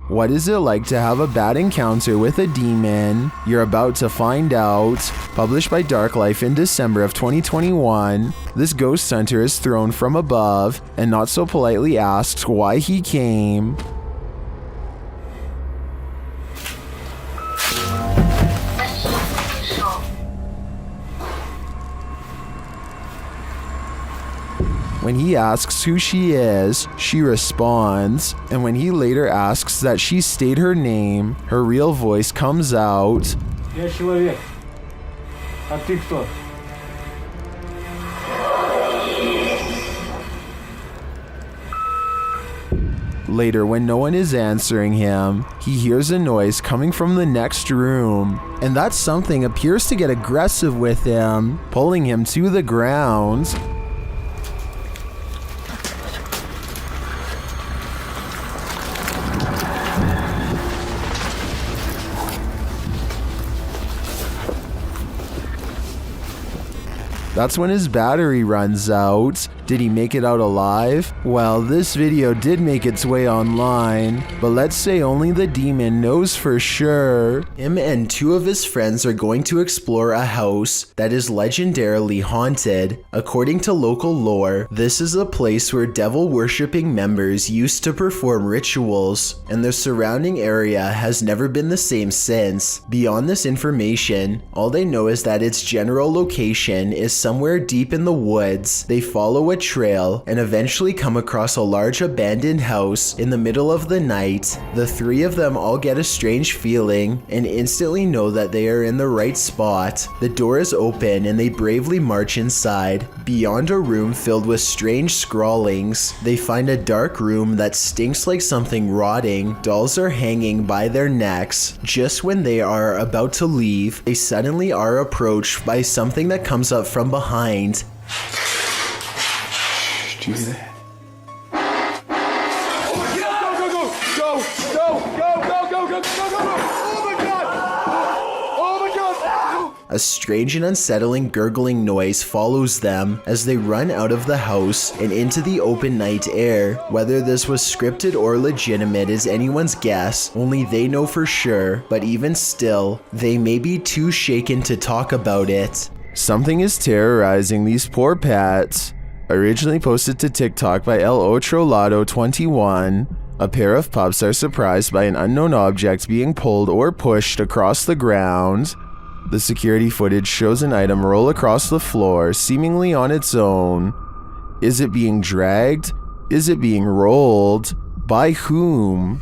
What is it like to have a bad encounter with a demon? You're about to find out. Published by Dark Life in December of 2021, this ghost hunter is thrown from above and not so politely asks why he came. When he asks who she is, she responds, and when he later asks that she state her name, her real voice comes out. Later, when no one is answering him, he hears a noise coming from the next room, and that something appears to get aggressive with him, pulling him to the ground. That's when his battery runs out. Did he make it out alive? Well, this video did make its way online, but let's say only the demon knows for sure. Him and two of his friends are going to explore a house that is legendarily haunted. According to local lore, this is a place where devil-worshipping members used to perform rituals, and the surrounding area has never been the same since. Beyond this information, all they know is that its general location is somewhere deep in the woods. They follow a trail and eventually come across a large abandoned house in the middle of the night. The three of them all get a strange feeling and instantly know that they are in the right spot. The door is open and they bravely march inside. Beyond a room filled with strange scrawlings, they find a dark room that stinks like something rotting. Dolls are hanging by their necks. Just when they are about to leave, they suddenly are approached by something that comes up from behind. Do you hear that? A strange and unsettling gurgling noise follows them as they run out of the house and into the open night air. Whether this was scripted or legitimate is anyone's guess, only they know for sure, but even still, they may be too shaken to talk about it. Something is terrorizing these poor pets. Originally posted to TikTok by El Otrolado 21, a pair of pups are surprised by an unknown object being pulled or pushed across the ground. The security footage shows an item roll across the floor, seemingly on its own. Is it being dragged? Is it being rolled? By whom?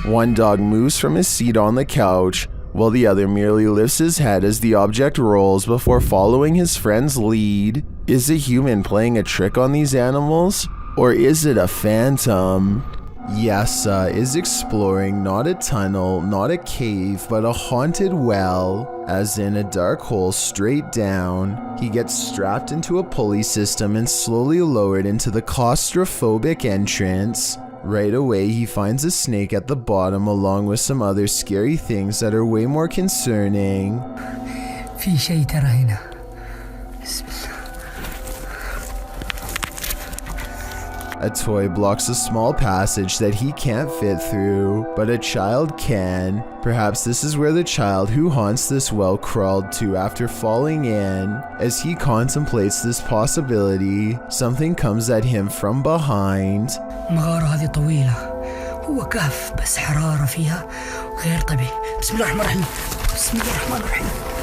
One dog moves from his seat on the couch, while the other merely lifts his head as the object rolls before following his friend's lead. Is a human playing a trick on these animals? Or is it a phantom? Yasa is exploring not a tunnel, not a cave, but a haunted well, as in a dark hole straight down. He gets strapped into a pulley system and slowly lowered into the claustrophobic entrance. Right away, he finds a snake at the bottom along with some other scary things that are way more concerning. في شيء ترى هنا. بسم الله. A toy blocks a small passage that he can't fit through, but a child can. Perhaps this is where the child who haunts this well crawled to after falling in. As he contemplates this possibility, something comes at him from behind. المغارة هذه طويلة. هو كهف بس حرارة فيها غير طبيعي. بسم الله الرحمن الرحيم. بسم الله الرحمن الرحيم.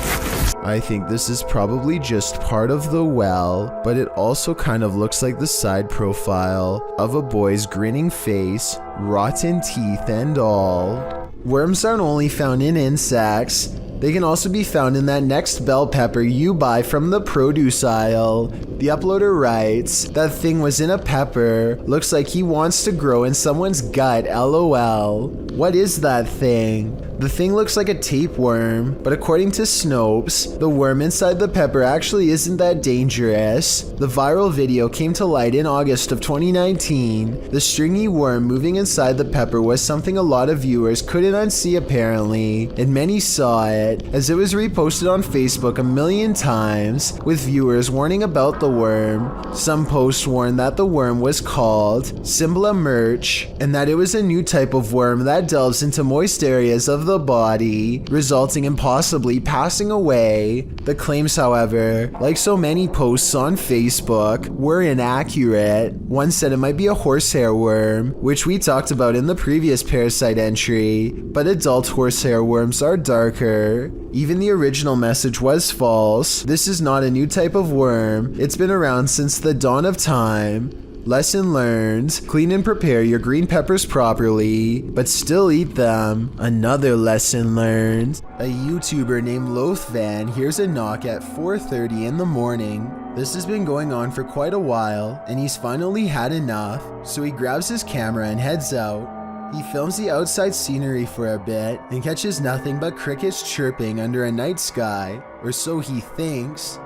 I think this is probably just part of the well, but it also kind of looks like the side profile of a boy's grinning face, rotten teeth and all. Worms aren't only found in insects, they can also be found in that next bell pepper you buy from the produce aisle. The uploader writes, that thing was in a pepper, looks like he wants to grow in someone's gut, lol. What is that thing? The thing looks like a tapeworm, but according to Snopes, the worm inside the pepper actually isn't that dangerous. The viral video came to light in August of 2019. The stringy worm moving inside the pepper was something a lot of viewers couldn't unsee apparently, and many saw it. it, as it was reposted on Facebook a million times, with viewers warning about the worm. Some posts warned that the worm was called Symbla Merch, and that it was a new type of worm that delves into moist areas of the body, resulting in possibly passing away. The claims, however, like so many posts on Facebook, were inaccurate. One said it might be a horsehair worm, which we talked about in the previous parasite entry, but adult horsehair worms are darker. Even the original message was false. This is not a new type of worm. It's been around since the dawn of time. Lesson learned: clean and prepare your green peppers properly, but still eat them. Another lesson learned: a YouTuber named Lothvan hears a knock at 4:30 in the morning. This has been going on for quite a while, and he's finally had enough, so he grabs his camera and heads out. He films the outside scenery for a bit and catches nothing but crickets chirping under a night sky, or so he thinks.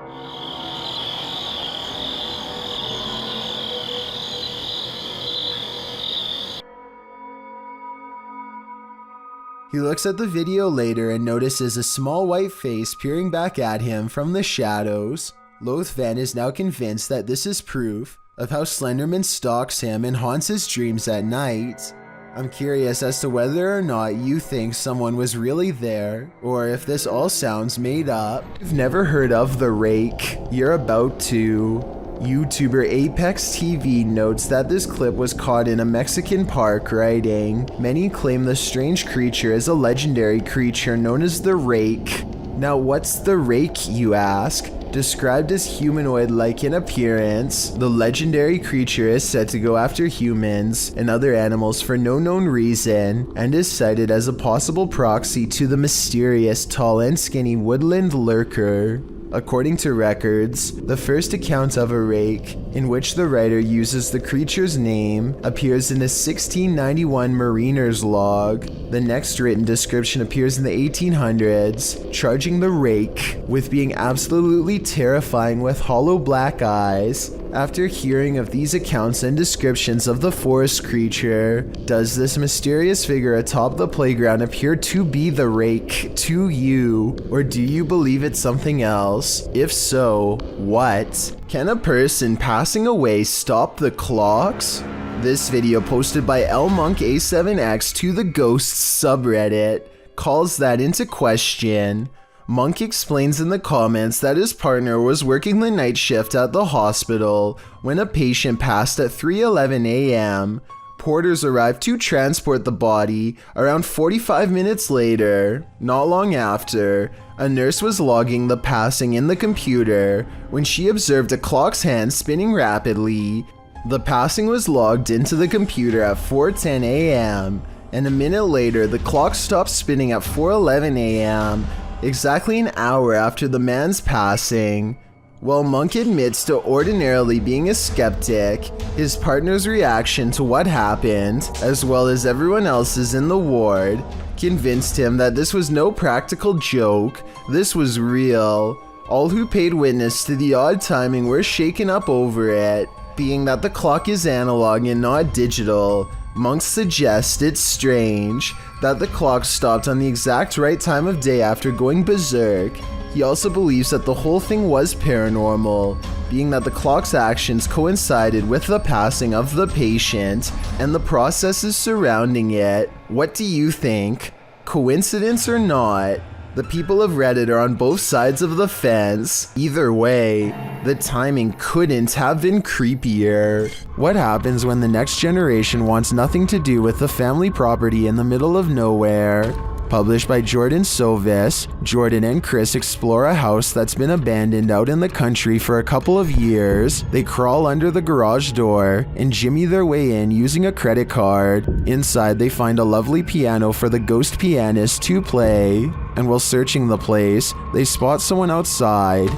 He looks at the video later and notices a small white face peering back at him from the shadows. Lothvan is now convinced that this is proof of how Slenderman stalks him and haunts his dreams at night. I'm curious as to whether or not you think someone was really there, or if this all sounds made up. If you've never heard of the Rake, you're about to. YouTuber Apex TV notes that this clip was caught in a Mexican park, writing, "Many claim the strange creature is a legendary creature known as the Rake." Now what's the Rake, you ask? Described as humanoid-like in appearance, the legendary creature is said to go after humans and other animals for no known reason, and is cited as a possible proxy to the mysterious tall and skinny woodland lurker. According to records, the first account of a Rake, in which the writer uses the creature's name, appears in a 1691 mariner's log. The next written description appears in the 1800s, charging the Rake with being absolutely terrifying with hollow black eyes. After hearing of these accounts and descriptions of the forest creature, does this mysterious figure atop the playground appear to be the Rake to you, or do you believe it's something else? If so, what? Can a person passing away stop the clocks? This video, posted by LMonkA7X to the Ghosts subreddit, calls that into question. Monk explains in the comments that his partner was working the night shift at the hospital when a patient passed at 3:11 a.m. Porters arrived to transport the body around 45 minutes later. Not long after, a nurse was logging the passing in the computer when she observed a clock's hand spinning rapidly. The passing was logged into the computer at 4:10 a.m. and a minute later the clock stopped spinning at 4:11 a.m. exactly an hour after the man's passing. While Monk admits to ordinarily being a skeptic, his partner's reaction to what happened, as well as everyone else's in the ward, convinced him that this was no practical joke. This was real. All who paid witness to the odd timing were shaken up over it. Being that the clock is analog and not digital, Monk suggests it's strange that the clock stopped on the exact right time of day after going berserk. He also believes that the whole thing was paranormal, being that the clock's actions coincided with the passing of the patient and the processes surrounding it. What do you think? Coincidence or not? The people of Reddit are on both sides of the fence. Either way, the timing couldn't have been creepier. What happens when the next generation wants nothing to do with the family property in the middle of nowhere? Published by Jordan Sovis, Jordan and Chris explore a house that's been abandoned out in the country for a couple of years. They crawl under the garage door and jimmy their way in using a credit card. Inside, they find a lovely piano for the ghost pianist to play. And while searching the place, they spot someone outside.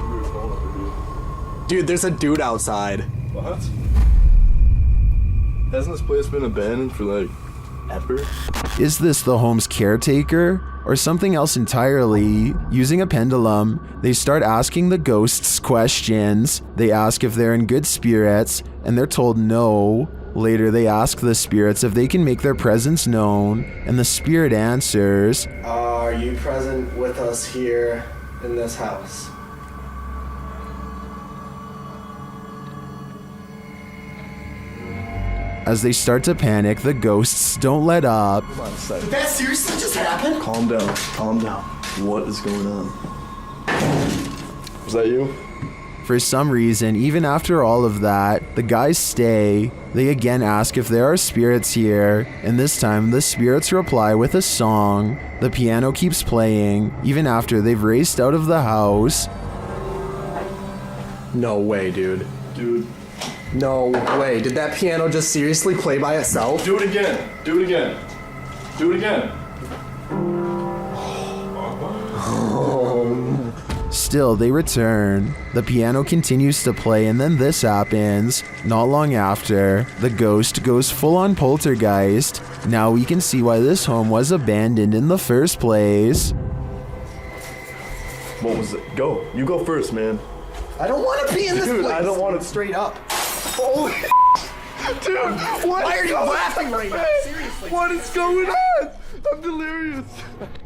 Dude, there's a dude outside. What? Hasn't this place been abandoned for like ever? Is this the home's caretaker or something else entirely? Using a pendulum, they start asking the ghosts questions. They ask if they're in good spirits, and they're told no. Later, they ask the spirits if they can make their presence known, and the spirit answers, Are you present with us here in this house? As they start to panic, the ghosts don't let up. Come on, Seth. Did that seriously just happen? Calm down. Calm down. What is going on? Was that you? For some reason, even after all of that, the guys stay. They again ask if there are spirits here, and this time the spirits reply with a song. The piano keeps playing, even after they've raced out of the house. No way, dude. Dude. No way. Did that piano just seriously play by itself? Do it again. Do it again. Do it again. Still, they return. The piano continues to play, and then this happens. Not long after, the ghost goes full on poltergeist. Now we can see why this home was abandoned in the first place. What was it? Go. You go first, man. I don't want to be in this Dude, place. I don't want to. Straight up. Holy dude, what? Why are you laughing right now? Seriously. What is going on? I'm delirious.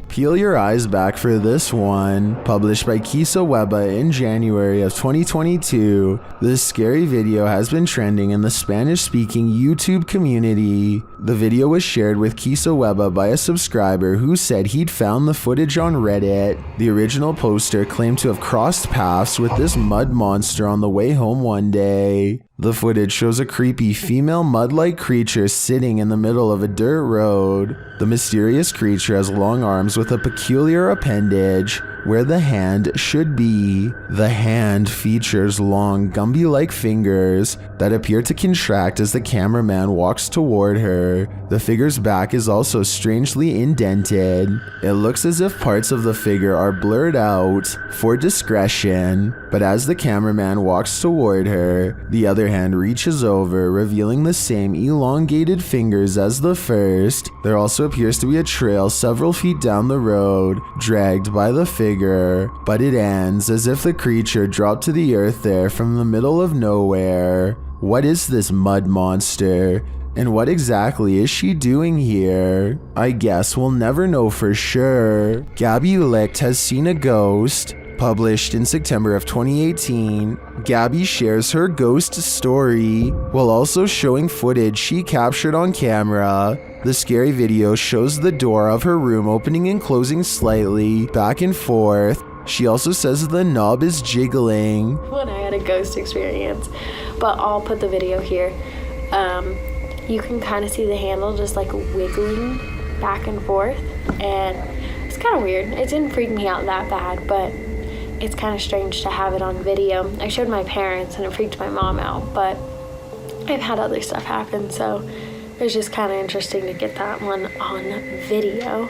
Peel your eyes back for this one. Published by Weba in January of 2022, this scary video has been trending in the Spanish-speaking YouTube community. The video was shared with Weba by a subscriber who said he'd found the footage on Reddit. The original poster claimed to have crossed paths with this mud monster on the way home one day. The footage shows a creepy female mud-like creature sitting in the middle of a dirt road. The mysterious creature has long arms with a peculiar appendage where the hand should be. The hand features long Gumby-like fingers that appear to contract as the cameraman walks toward her. The figure's back is also strangely indented. It looks as if parts of the figure are blurred out for discretion, but as the cameraman walks toward her, the other hand reaches over, revealing the same elongated fingers as the first. There also appears to be a trail several feet down the road, dragged by the figure, but it ends as if the creature dropped to the earth there from the middle of nowhere. What is this mud monster? And what exactly is she doing here? I guess we'll never know for sure. Gabby Licht has seen a ghost. Published in September of 2018, Gabby shares her ghost story while also showing footage she captured on camera. The scary video shows the door of her room opening and closing slightly, back and forth. She also says the knob is jiggling. When I had a ghost experience, but I'll put the video here. You can kind of see the handle just like wiggling back and forth, and it's kind of weird. It didn't freak me out that bad, but it's kind of strange to have it on video. I showed my parents and it freaked my mom out, but I've had other stuff happen, so it was just kind of interesting to get that one on video.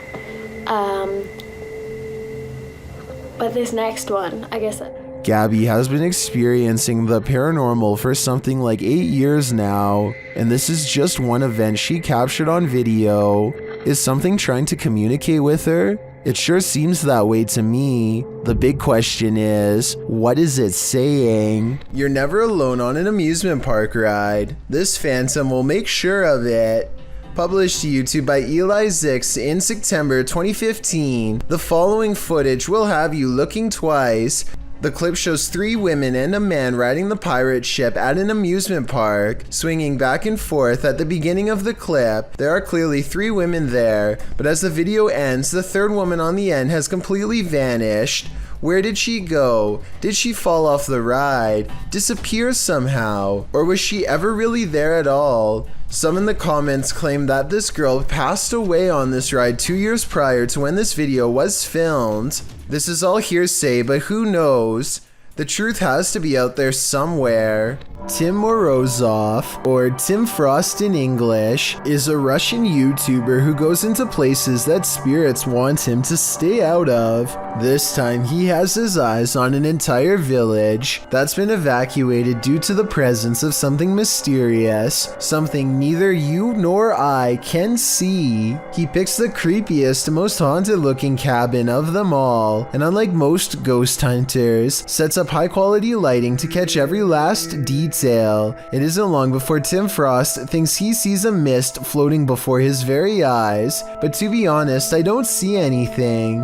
But this next one, I guess... Gabby has been experiencing the paranormal for something like 8 years now, and this is just one event she captured on video. Is something trying to communicate with her? It sure seems that way to me. The big question is, what is it saying? You're never alone on an amusement park ride. This phantom will make sure of it. Published to YouTube by Eli Zix in September 2015. The following footage will have you looking twice. The clip shows 3 women and a man riding the pirate ship at an amusement park, swinging back and forth. At the beginning of the clip, there are clearly 3 women there, but as the video ends, the 3rd woman on the end has completely vanished. Where did she go? Did she fall off the ride? Disappear somehow? Or was she ever really there at all? Some in the comments claim that this girl passed away on this ride 2 years prior to when this video was filmed. This is all hearsay, but who knows? The truth has to be out there somewhere. Tim Morozov, or Tim Frost in English, is a Russian YouTuber who goes into places that spirits want him to stay out of. This time he has his eyes on an entire village that's been evacuated due to the presence of something mysterious, something neither you nor I can see. He picks the creepiest and most haunted looking cabin of them all, and unlike most ghost hunters, sets up high quality lighting to catch every last detail detail. It isn't long before Tim Frost thinks he sees a mist floating before his very eyes, but to be honest, I don't see anything.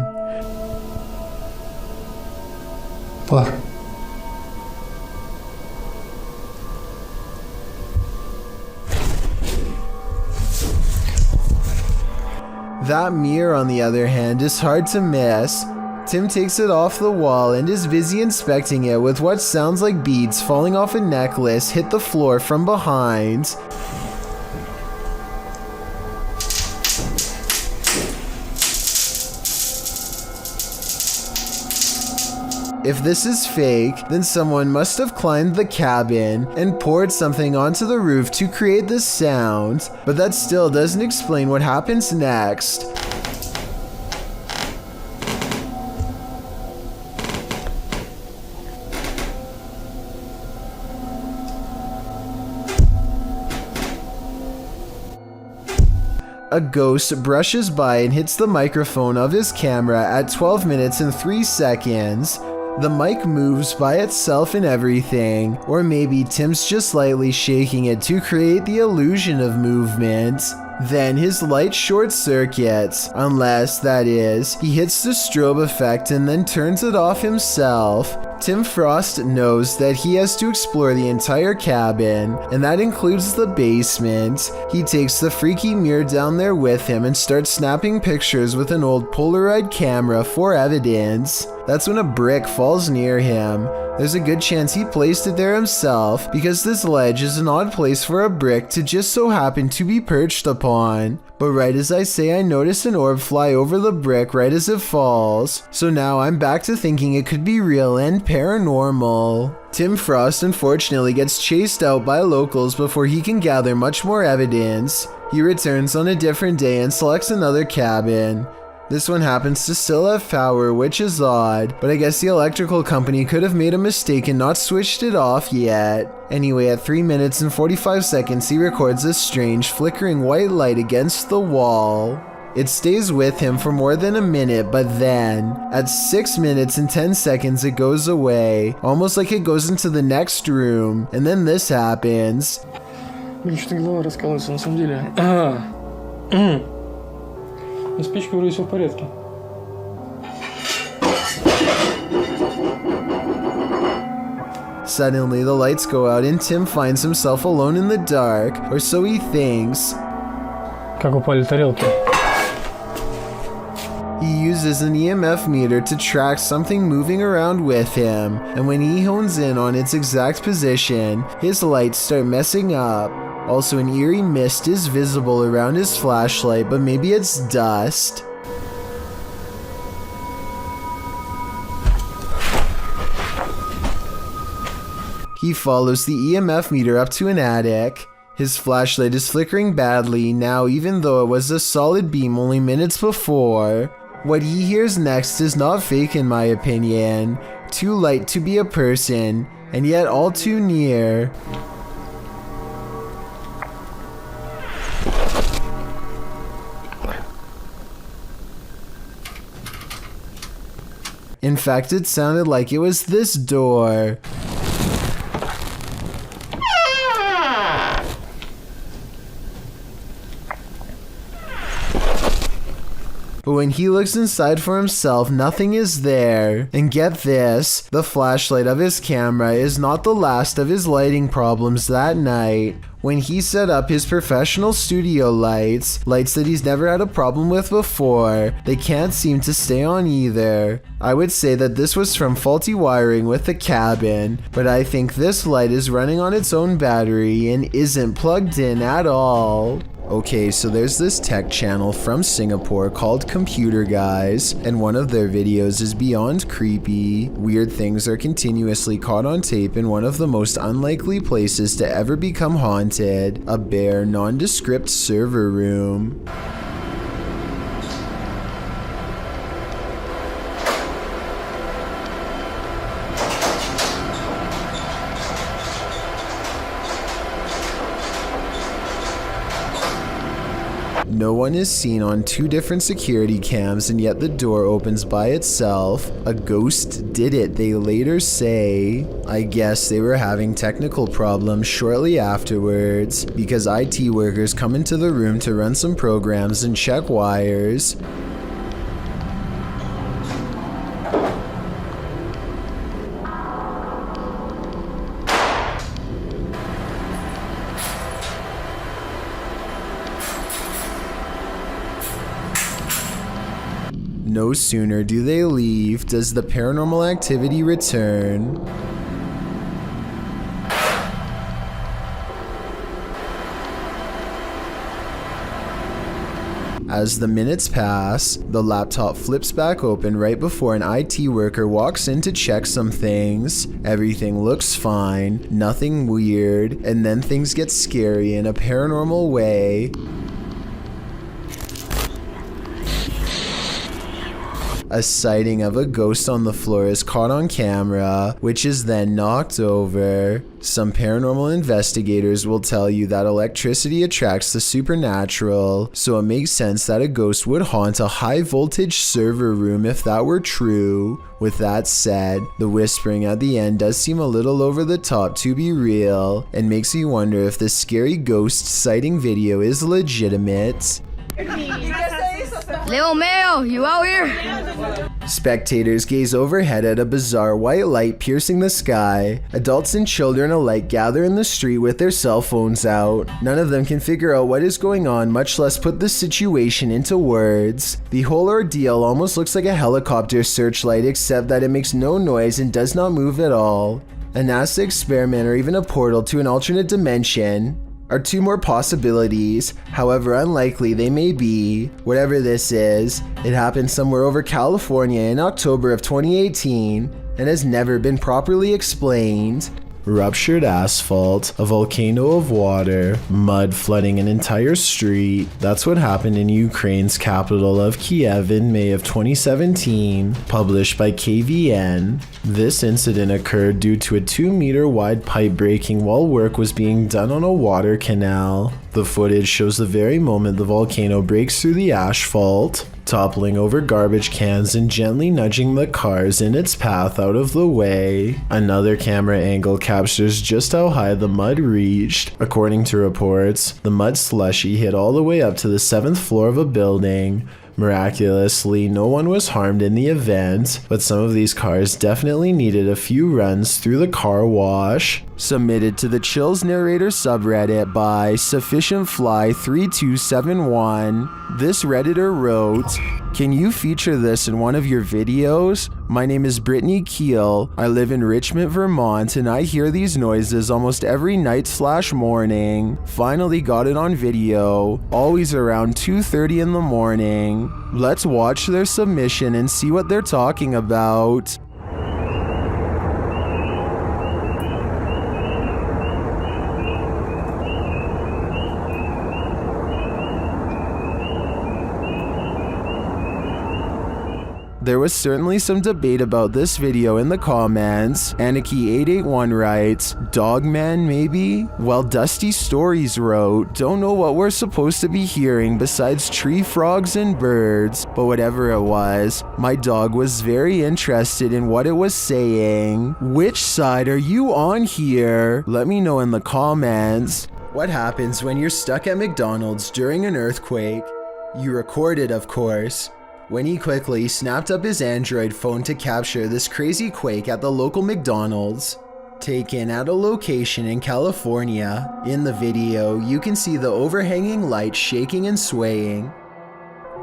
What? That mirror, on the other hand, is hard to miss. Tim takes it off the wall and is busy inspecting it with what sounds like beads falling off a necklace hit the floor from behind. If this is fake, then someone must have climbed the cabin and poured something onto the roof to create this sound, but that still doesn't explain what happens next. A ghost brushes by and hits the microphone of his camera at 12 minutes and 3 seconds. The mic moves by itself and everything, or maybe Tim's just lightly shaking it to create the illusion of movement. Then his light short circuits, unless, that is, he hits the strobe effect and then turns it off himself. Tim Frost knows that he has to explore the entire cabin, and that includes the basement. He takes the freaky mirror down there with him and starts snapping pictures with an old Polaroid camera for evidence. That's when a brick falls near him. There's a good chance he placed it there himself, because this ledge is an odd place for a brick to just so happen to be perched upon. But right as I say, I notice an orb fly over the brick right as it falls. So now I'm back to thinking it could be real and paranormal. Tim Frost unfortunately gets chased out by locals before he can gather much more evidence. He returns on a different day and selects another cabin. This one happens to still have power, which is odd, but I guess the electrical company could have made a mistake and not switched it off yet. Anyway, at 3 minutes and 45 seconds, he records a strange flickering white light against the wall. It stays with him for more than a minute, but then, at 6 minutes and 10 seconds, it goes away, almost like it goes into the next room, and then this happens. Блин, что-то голова раскалывается на самом деле. На спичке вроде все в порядке. Suddenly, the lights go out and Tim finds himself alone in the dark, or so he thinks. Как упали тарелки. He uses an EMF meter to track something moving around with him, and when he hones in on its exact position, his lights start messing up. Also, an eerie mist is visible around his flashlight, but maybe it's dust. He follows the EMF meter up to an attic. His flashlight is flickering badly now, even though it was a solid beam only minutes before. What he hears next is not fake in my opinion. Too light to be a person, and yet all too near. In fact, it sounded like it was this door. But when he looks inside for himself, nothing is there. And get this, the flashlight of his camera is not the last of his lighting problems that night. When he set up his professional studio lights that he's never had a problem with before, they can't seem to stay on either. I would say that this was from faulty wiring with the cabin, but I think this light is running on its own battery and isn't plugged in at all. Okay, so there's this tech channel from Singapore called Computer Guys, and one of their videos is beyond creepy. Weird things are continuously caught on tape in one of the most unlikely places to ever become haunted, a bare, nondescript server room. No one is seen on 2 different security cams, and yet the door opens by itself. A ghost did it, they later say. I guess they were having technical problems shortly afterwards, because IT workers come into the room to run some programs and check wires. No sooner do they leave does the paranormal activity return. As the minutes pass, the laptop flips back open right before an IT worker walks in to check some things. Everything looks fine, nothing weird, and then things get scary in a paranormal way. A sighting of a ghost on the floor is caught on camera, which is then knocked over. Some paranormal investigators will tell you that electricity attracts the supernatural, so it makes sense that a ghost would haunt a high voltage server room if that were true. With that said, the whispering at the end does seem a little over the top to be real, and makes me wonder if this scary ghost sighting video is legitimate. Leo Mayo, you out here? Spectators gaze overhead at a bizarre white light piercing the sky. Adults and children alike gather in the street with their cell phones out. None of them can figure out what is going on, much less put the situation into words. The whole ordeal almost looks like a helicopter searchlight, except that it makes no noise and does not move at all. A NASA experiment or even a portal to an alternate dimension are 2 more possibilities, however unlikely they may be. Whatever this is, it happened somewhere over California in October of 2018 and has never been properly explained. Ruptured asphalt, a volcano of water, mud flooding an entire street. That's what happened in Ukraine's capital of Kiev in May of 2017, published by KVN. This incident occurred due to a 2-meter wide pipe breaking while work was being done on a water canal. The footage shows the very moment the volcano breaks through the asphalt, toppling over garbage cans and gently nudging the cars in its path out of the way. Another camera angle captures just how high the mud reached. According to reports, the mud slushy hit all the way up to the 7th floor of a building. Miraculously, no one was harmed in the event, but some of these cars definitely needed a few runs through the car wash. Submitted to the Chills Narrator subreddit by SufficientFly3271. This Redditor wrote, "Can you feature this in one of your videos? My name is Brittany Keel. I live in Richmond, Vermont, and I hear these noises almost every night/morning. Finally got it on video, always around 2:30 in the morning. Let's watch their submission and see what they're talking about." There was certainly some debate about this video in the comments. Anarchy881 writes, "Dogman maybe?" While Dusty Stories wrote, "Don't know what we're supposed to be hearing besides tree frogs and birds, but whatever it was, my dog was very interested in what it was saying. Which side are you on here? Let me know in the comments." What happens when you're stuck at McDonald's during an earthquake? You record it, of course. Winnie quickly snapped up his Android phone to capture this crazy quake at the local McDonald's, taken at a location in California. In the video, you can see the overhanging light shaking and swaying.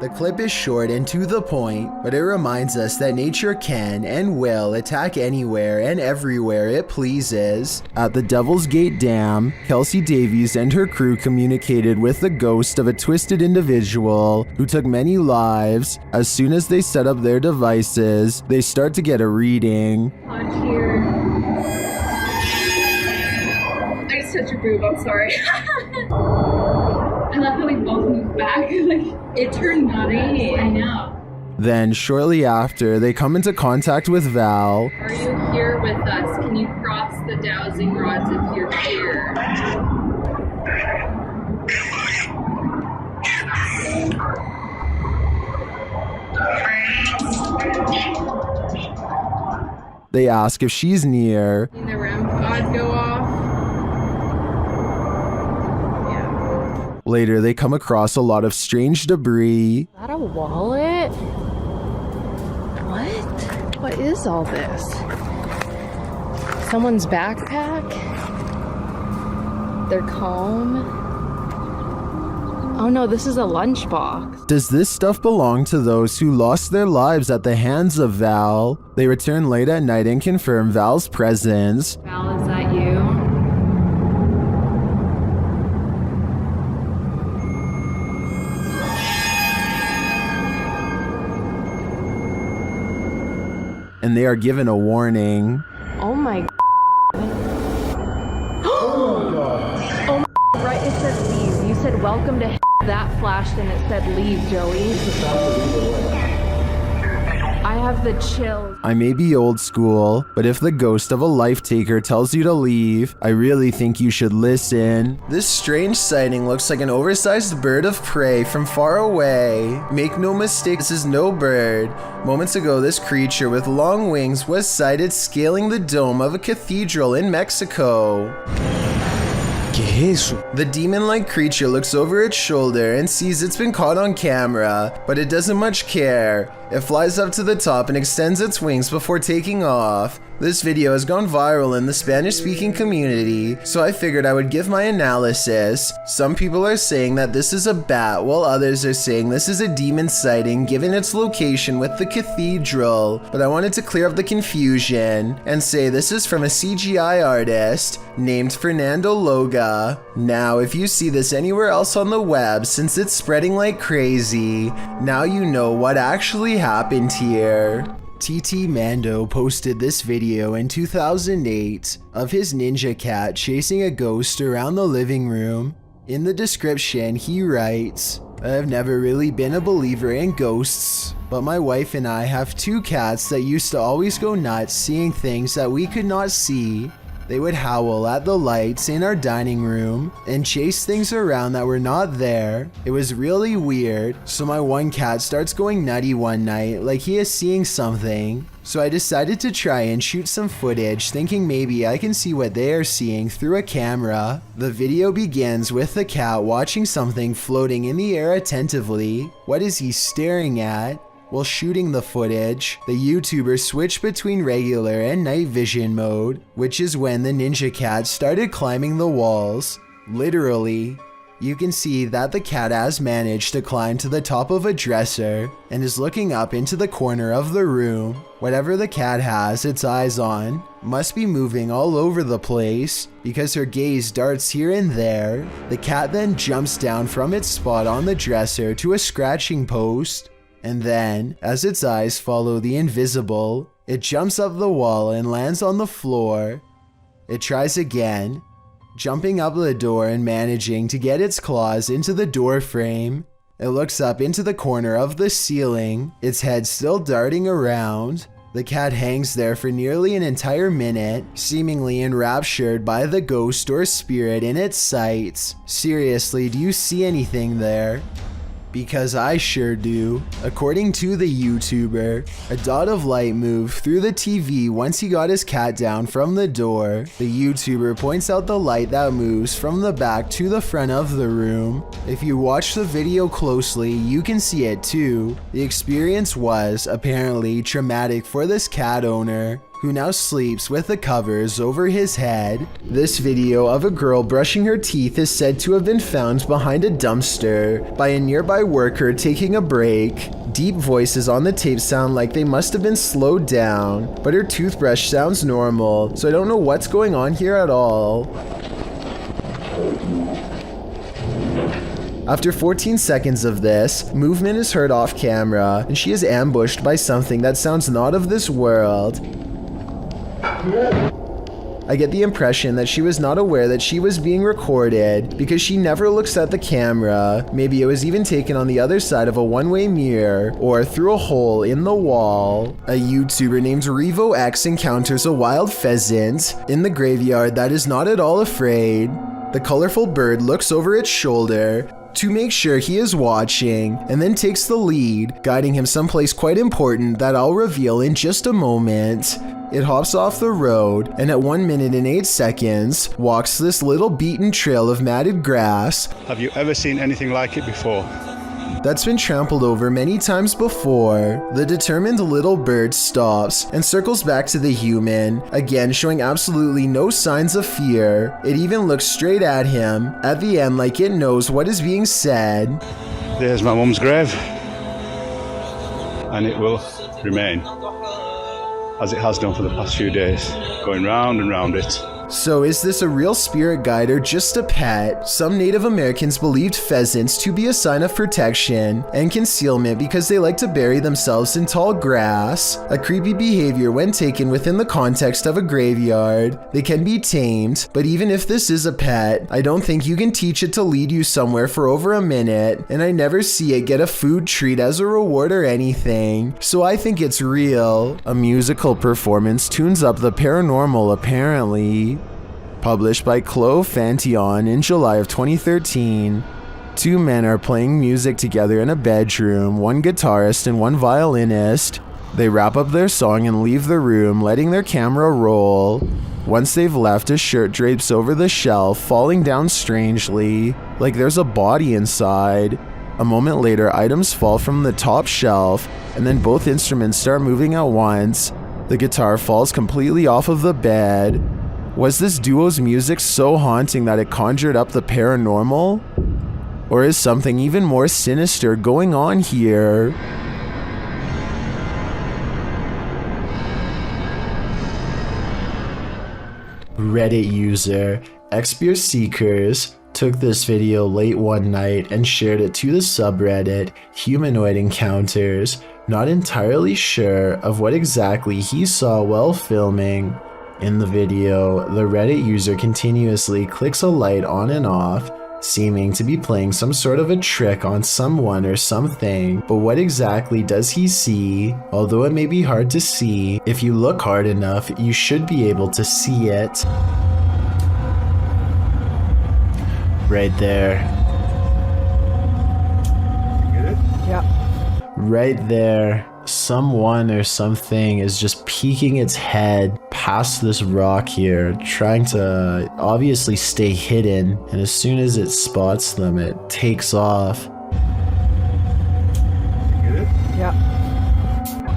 The clip is short and to the point, but it reminds us that nature can and will attack anywhere and everywhere it pleases. At the Devil's Gate Dam, Kelsey Davies and her crew communicated with the ghost of a twisted individual who took many lives. As soon as they set up their devices, they start to get a reading. On here. I just touched your boob, I'm sorry. I love how we both moved back. Like, it turned green. I know. Then, shortly after, they come into contact with Val. Are you here with us? Can you cross the dowsing rods if you're here? They ask if she's near. The REM pods go off. Yeah. Later, they come across a lot of strange debris. Is that a wallet? What? What is all this? Someone's backpack? Their comb? Oh no, this is a lunchbox. Does this stuff belong to those who lost their lives at the hands of Val? They return late at night and confirm Val's presence. Val, is that you? And they are given a warning. Oh my god. Oh my, right, it said leave. You said welcome to that flashed and it said leave, Joey. I have the chills. I may be old school, but if the ghost of a life taker tells you to leave, I really think you should listen. This strange sighting looks like an oversized bird of prey from far away. Make no mistake, this is no bird. Moments ago, this creature with long wings was sighted scaling the dome of a cathedral in Mexico. The demon-like creature looks over its shoulder and sees it's been caught on camera, but it doesn't much care. It flies up to the top and extends its wings before taking off. This video has gone viral in the Spanish-speaking community, so I figured I would give my analysis. Some people are saying that this is a bat, while others are saying this is a demon sighting given its location with the cathedral. But I wanted to clear up the confusion and say this is from a CGI artist named Fernando Loga. Now, if you see this anywhere else on the web, since it's spreading like crazy, now you know what actually happened here. TT Mando posted this video in 2008 of his ninja cat chasing a ghost around the living room. In the description, he writes, "I have never really been a believer in ghosts, but my wife and I have two cats that used to always go nuts seeing things that we could not see. They would howl at the lights in our dining room and chase things around that were not there. It was really weird, so my one cat starts going nutty one night like he is seeing something. So I decided to try and shoot some footage thinking maybe I can see what they are seeing through a camera. The video begins with the cat watching something floating in the air attentively. What is he staring at? While shooting the footage, the YouTuber switched between regular and night vision mode, which is when the ninja cat started climbing the walls. Literally, you can see that the cat has managed to climb to the top of a dresser and is looking up into the corner of the room. Whatever the cat has its eyes on must be moving all over the place because her gaze darts here and there. The cat then jumps down from its spot on the dresser to a scratching post. And then, as its eyes follow the invisible, it jumps up the wall and lands on the floor. It tries again, jumping up the door and managing to get its claws into the door frame. It looks up into the corner of the ceiling, its head still darting around. The cat hangs there for nearly an entire minute, seemingly enraptured by the ghost or spirit in its sights. Seriously, do you see anything there? Because I sure do. According to the YouTuber, a dot of light moved through the TV once he got his cat down from the door. The YouTuber points out the light that moves from the back to the front of the room. If you watch the video closely, you can see it too. The experience was apparently traumatic for this cat owner, who now sleeps with the covers over his head. This video of a girl brushing her teeth is said to have been found behind a dumpster by a nearby worker taking a break. Deep voices on the tape sound like they must have been slowed down, but her toothbrush sounds normal, so I don't know what's going on here at all. After 14 seconds of this, movement is heard off camera, and she is ambushed by something that sounds not of this world. I get the impression that she was not aware that she was being recorded because she never looks at the camera. Maybe it was even taken on the other side of a one-way mirror or through a hole in the wall. A YouTuber named RevoX encounters a wild pheasant in the graveyard that is not at all afraid. The colorful bird looks over its shoulder, to make sure he is watching, and then takes the lead, guiding him someplace quite important that I'll reveal in just a moment. It hops off the road, and at 1 minute and 8 seconds, walks this little beaten trail of matted grass. Have you ever seen anything like it before? That's been trampled over many times before. The determined little bird stops and circles back to the human, again showing absolutely no signs of fear. It even looks straight at him, at the end like it knows what is being said. There's my mum's grave, and it will remain, as it has done for the past few days, going round and round it. So is this a real spirit guide or just a pet? Some Native Americans believed pheasants to be a sign of protection and concealment because they like to bury themselves in tall grass. A creepy behavior when taken within the context of a graveyard. They can be tamed, but even if this is a pet, I don't think you can teach it to lead you somewhere for over a minute, and I never see it get a food treat as a reward or anything, so I think it's real. A musical performance tunes up the paranormal apparently. Published by Chloe Fantion in July of 2013. Two men are playing music together in a bedroom, one guitarist and one violinist. They wrap up their song and leave the room, letting their camera roll. Once they've left, a shirt drapes over the shelf, falling down strangely, like there's a body inside. A moment later, items fall from the top shelf, and then both instruments start moving at once. The guitar falls completely off of the bed. Was this duo's music so haunting that it conjured up the paranormal? Or is something even more sinister going on here? Reddit user Xpear Seekers took this video late one night and shared it to the subreddit Humanoid Encounters, not entirely sure of what exactly he saw while filming. In the video, the Reddit user continuously clicks a light on and off, seeming to be playing some sort of a trick on someone or something, but what exactly does he see? Although it may be hard to see, if you look hard enough, you should be able to see it. Right there. Get it? Yeah. Right there. Someone or something is just peeking its head past this rock here, trying to obviously stay hidden, and as soon as it spots them, it takes off. Get it? Yeah.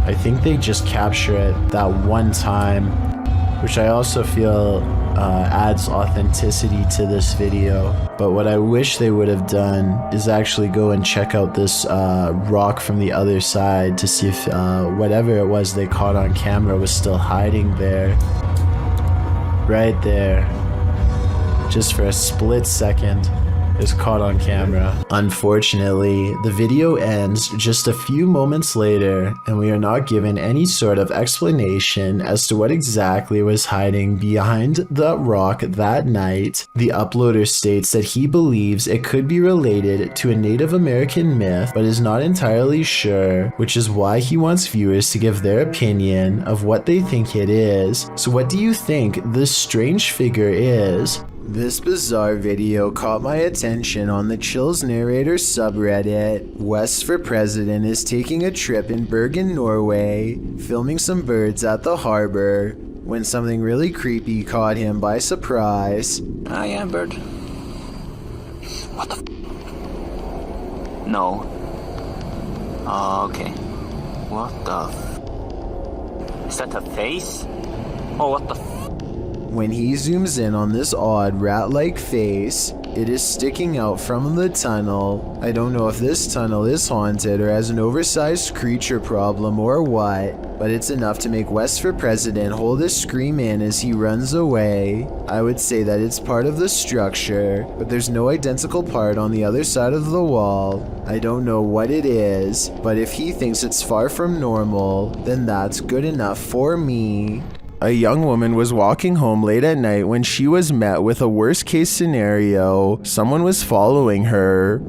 I think they just capture it that one time, which I also feel adds authenticity to this video. But what I wish they would have done is actually go and check out this rock from the other side to see if whatever it was they caught on camera was still hiding there. Right there. Just for a split second. Is caught on camera. Unfortunately, the video ends just a few moments later, and we are not given any sort of explanation as to what exactly was hiding behind the rock that night. The uploader states that he believes it could be related to a Native American myth, but is not entirely sure, which is why he wants viewers to give their opinion of what they think it is. So what do you think this strange figure is? This bizarre video caught my attention on the Chills Narrator subreddit. West for President is taking a trip in Bergen, Norway, filming some birds at the harbor, when something really creepy caught him by surprise. I am bird. What the No. Okay. What the Is that a face? Oh, what the When he zooms in on this odd rat-like face, it is sticking out from the tunnel. I don't know if this tunnel is haunted or has an oversized creature problem or what, but it's enough to make West for President hold his scream in as he runs away. I would say that it's part of the structure, but there's no identical part on the other side of the wall. I don't know what it is, but if he thinks it's far from normal, then that's good enough for me. A young woman was walking home late at night when she was met with a worst case scenario. Someone was following her.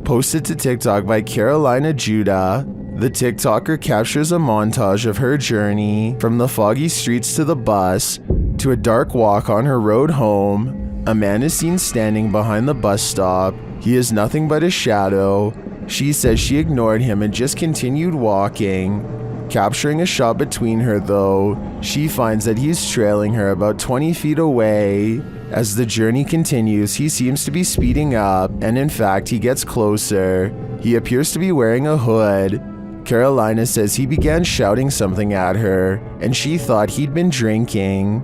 Posted to TikTok by Carolina Judah. The TikToker captures a montage of her journey from the foggy streets to the bus to a dark walk on her road home. A man is seen standing behind the bus stop. He is nothing but a shadow. She says she ignored him and just continued walking. Capturing a shot between her though, she finds that he's trailing her about 20 feet away. As the journey continues, he seems to be speeding up, and in fact, he gets closer. He appears to be wearing a hood. Carolina says he began shouting something at her, and she thought he'd been drinking.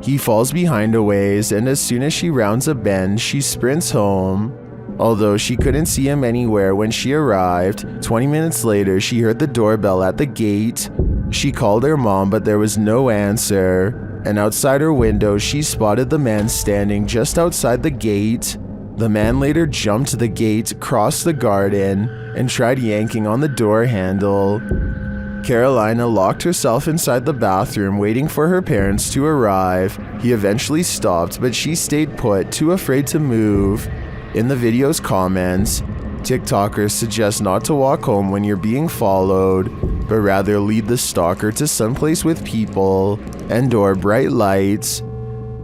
He falls behind a ways, and as soon as she rounds a bend, she sprints home. Although she couldn't see him anywhere when she arrived, 20 minutes later she heard the doorbell at the gate. She called her mom, but there was no answer, and outside her window she spotted the man standing just outside the gate. The man later jumped the gate, crossed the garden, and tried yanking on the door handle. Carolina locked herself inside the bathroom waiting for her parents to arrive. He eventually stopped, but she stayed put, too afraid to move. In the video's comments, TikTokers suggest not to walk home when you're being followed, but rather lead the stalker to someplace with people and/or bright lights.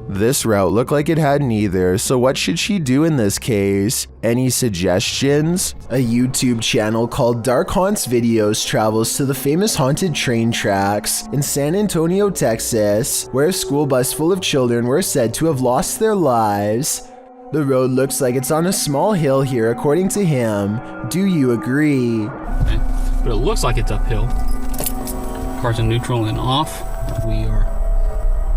This route looked like it had neither, so what should she do in this case? Any suggestions? A YouTube channel called Dark Haunts Videos travels to the famous haunted train tracks in San Antonio, Texas, where a school bus full of children were said to have lost their lives. The road looks like it's on a small hill here, according to him. Do you agree? But it looks like it's uphill. Cars in neutral and off. We are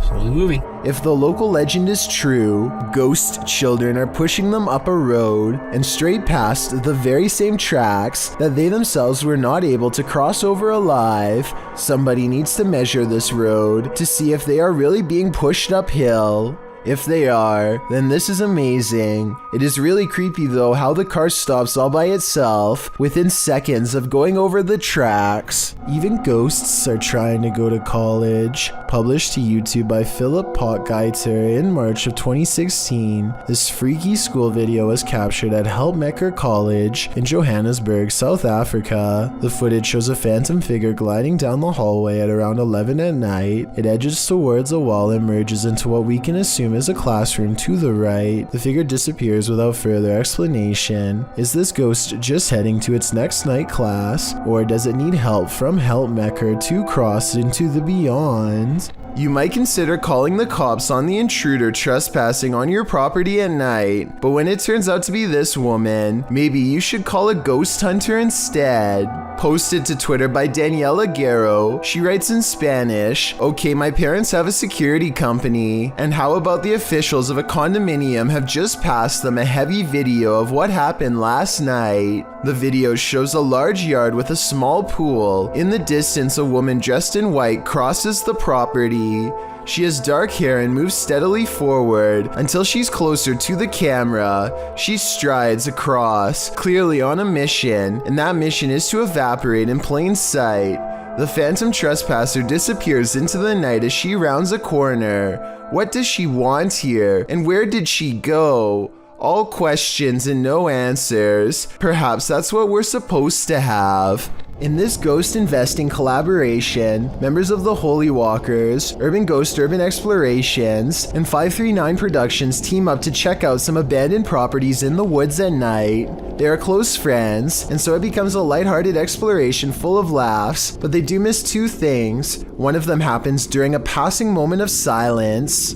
slowly moving. If the local legend is true, ghost children are pushing them up a road and straight past the very same tracks that they themselves were not able to cross over alive. Somebody needs to measure this road to see if they are really being pushed uphill. If they are, then this is amazing. It is really creepy though how the car stops all by itself within seconds of going over the tracks. Even ghosts are trying to go to college. Published to YouTube by Philip Potgieter in March of 2016, this freaky school video was captured at Helpmaker College in Johannesburg, South Africa. The footage shows a phantom figure gliding down the hallway at around 11 at night. It edges towards a wall and merges into what we can assume is a classroom to the right. The figure disappears without further explanation. Is this ghost just heading to its next night class, or does it need help from Helpmaker to cross into the beyond? You might consider calling the cops on the intruder trespassing on your property at night, but when it turns out to be this woman, maybe you should call a ghost hunter instead. Posted to Twitter by Daniela Guerrero, she writes in Spanish, "Okay, my parents have a security company, and how about the officials of a condominium have just passed them a heavy video of what happened last night. The video shows a large yard with a small pool. In the distance, a woman dressed in white crosses the property. She has dark hair and moves steadily forward until she's closer to the camera. She strides across, clearly on a mission, and that mission is to evaporate in plain sight. The phantom trespasser disappears into the night as she rounds a corner. What does she want here, and where did she go? All questions and no answers. Perhaps that's what we're supposed to have." In this ghost investing collaboration, members of the Holy Walkers, Urban Ghost Urban Explorations, and 539 Productions team up to check out some abandoned properties in the woods at night. They are close friends, and so it becomes a lighthearted exploration full of laughs, but they do miss two things. One of them happens during a passing moment of silence.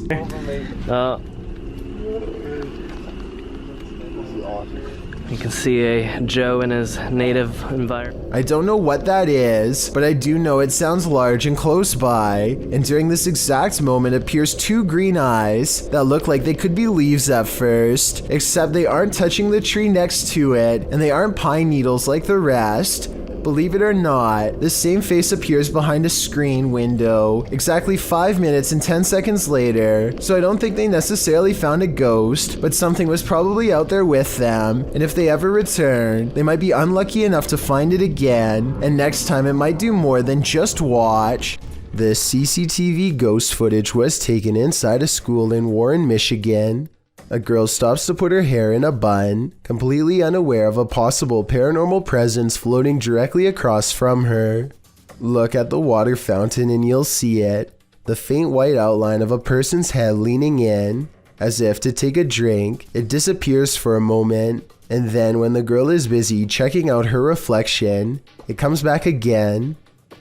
You can see a Joe in his native environment. I don't know what that is, but I do know it sounds large and close by, and during this exact moment appears two green eyes that look like they could be leaves at first, except they aren't touching the tree next to it, and they aren't pine needles like the rest. Believe it or not, the same face appears behind a screen window exactly 5 minutes and 10 seconds later, so I don't think they necessarily found a ghost, but something was probably out there with them, and if they ever return, they might be unlucky enough to find it again, and next time it might do more than just watch. This CCTV ghost footage was taken inside a school in Warren, Michigan. A girl stops to put her hair in a bun, completely unaware of a possible paranormal presence floating directly across from her. Look at the water fountain and you'll see it. The faint white outline of a person's head leaning in, as if to take a drink. It disappears for a moment. And then when the girl is busy checking out her reflection, it comes back again,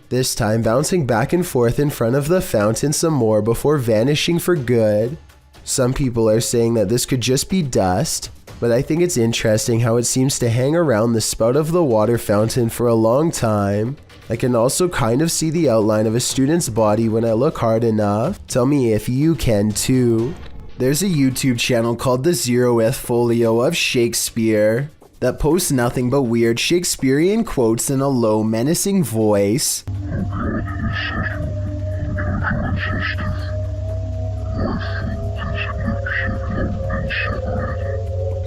this time bouncing back and forth in front of the fountain some more before vanishing for good. Some people are saying that this could just be dust, but I think it's interesting how it seems to hang around the spout of the water fountain for a long time. I can also kind of see the outline of a student's body when I look hard enough. Tell me if you can too. There's a YouTube channel called the 0th Folio of Shakespeare that posts nothing but weird Shakespearean quotes in a low, menacing voice.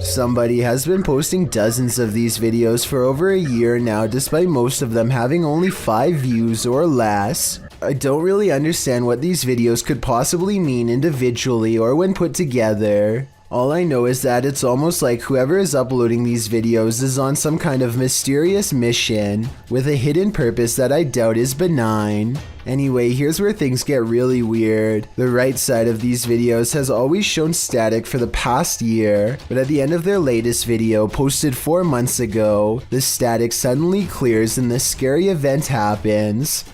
Somebody has been posting dozens of these videos for over a year now, despite most of them having only 5 views or less. I don't really understand what these videos could possibly mean individually or when put together. All I know is that it's almost like whoever is uploading these videos is on some kind of mysterious mission with a hidden purpose that I doubt is benign. Anyway, here's where things get really weird. The right side of these videos has always shown static for the past year, but at the end of their latest video, posted 4 months ago, the static suddenly clears and this scary event happens.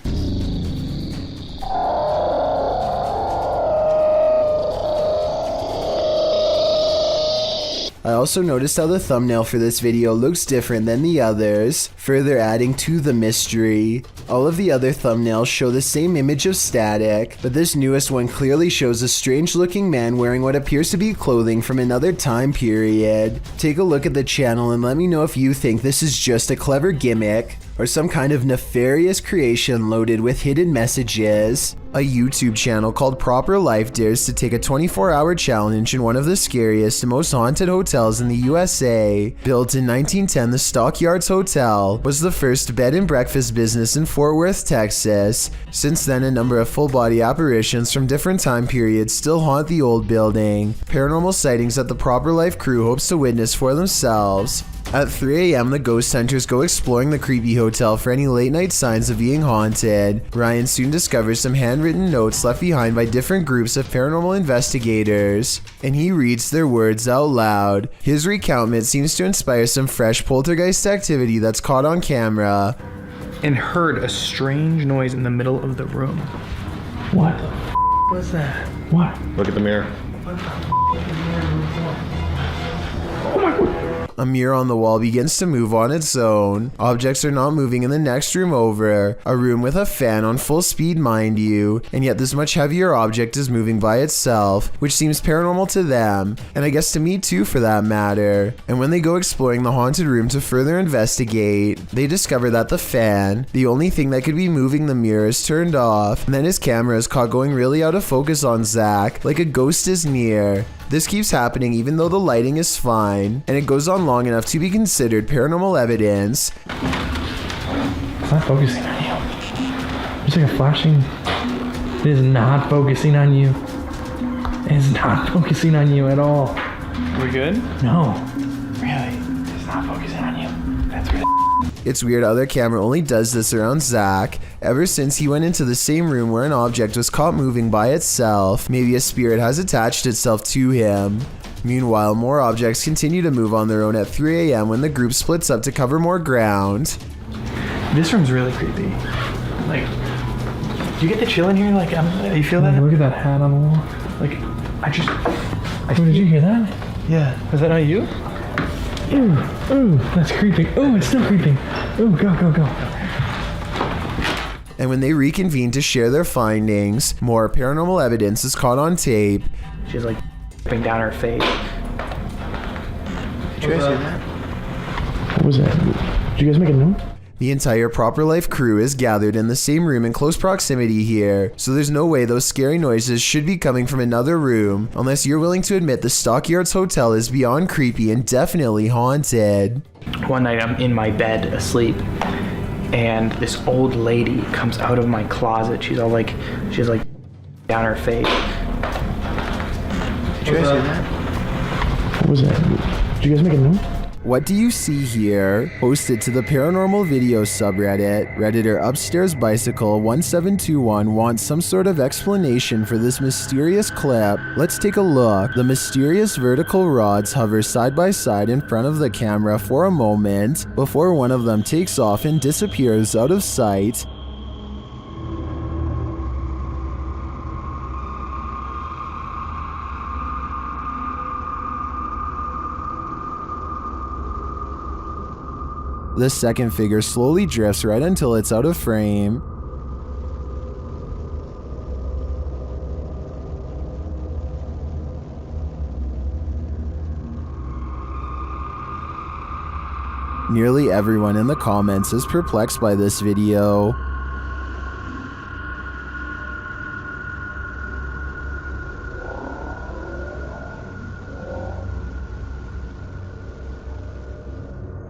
I also noticed how the thumbnail for this video looks different than the others, further adding to the mystery. All of the other thumbnails show the same image of static, but this newest one clearly shows a strange looking man wearing what appears to be clothing from another time period. Take a look at the channel and let me know if you think this is just a clever gimmick or some kind of nefarious creation loaded with hidden messages. A YouTube channel called Proper Life dares to take a 24-hour challenge in one of the scariest and most haunted hotels in the USA. Built in 1910, the Stockyard Hotel was the first bed and breakfast business in Fort Worth, Texas. Since then, a number of full-body apparitions from different time periods still haunt the old building. Paranormal sightings that the Proper Life crew hopes to witness for themselves. At 3 a.m., the ghost hunters go exploring the creepy hotel for any late-night signs of being haunted. Ryan soon discovers some handwritten notes left behind by different groups of paranormal investigators, and he reads their words out loud. His recountment seems to inspire some fresh poltergeist activity that's caught on camera. And heard a strange noise in the middle of the room. What the was that? What? Look at the mirror. Oh my god. A mirror on the wall begins to move on its own. Objects are not moving in the next room over. A room with a fan on full speed, mind you, and yet this much heavier object is moving by itself, which seems paranormal to them, and I guess to me too for that matter. And when they go exploring the haunted room to further investigate, they discover that the fan, the only thing that could be moving the mirror, is turned off, and then his camera is caught going really out of focus on Zach, like a ghost is near. This keeps happening even though the lighting is fine, and it goes on long enough to be considered paranormal evidence. It's not focusing on you. It's like a flashing. It is not focusing on you. It is not focusing on you at all. We good? No. Really? It's not focusing on you. That's really. It's weird how their camera only does this around Zach. Ever since he went into the same room where an object was caught moving by itself, maybe a spirit has attached itself to him. Meanwhile, more objects continue to move on their own at 3 a.m. when the group splits up to cover more ground. This room's really creepy. Like, do you get the chill in here? Like, you feel that? Look at that hat on the wall. Like, did you hear that? Yeah. Was that not you? Ooh, that's creeping. Ooh, it's still creeping. Ooh, go. And when they reconvene to share their findings, more paranormal evidence is caught on tape. She's like dripping down her face. Did you guys hear that? What was that? Did you guys make a note? The entire Proper Life crew is gathered in the same room in close proximity here, so there's no way those scary noises should be coming from another room, unless you're willing to admit the Stockyard's Hotel is beyond creepy and definitely haunted. One night I'm in my bed asleep, and this old lady comes out of my closet. She's like down her face. Did you guys hear that? What was that? Did you guys make a note? What do you see here? Posted to the paranormal video subreddit, Redditor Upstairs Bicycle 1721 wants some sort of explanation for this mysterious clip. Let's take a look. The mysterious vertical rods hover side by side in front of the camera for a moment before one of them takes off and disappears out of sight. The second figure slowly drifts right until it's out of frame. Nearly everyone in the comments is perplexed by this video.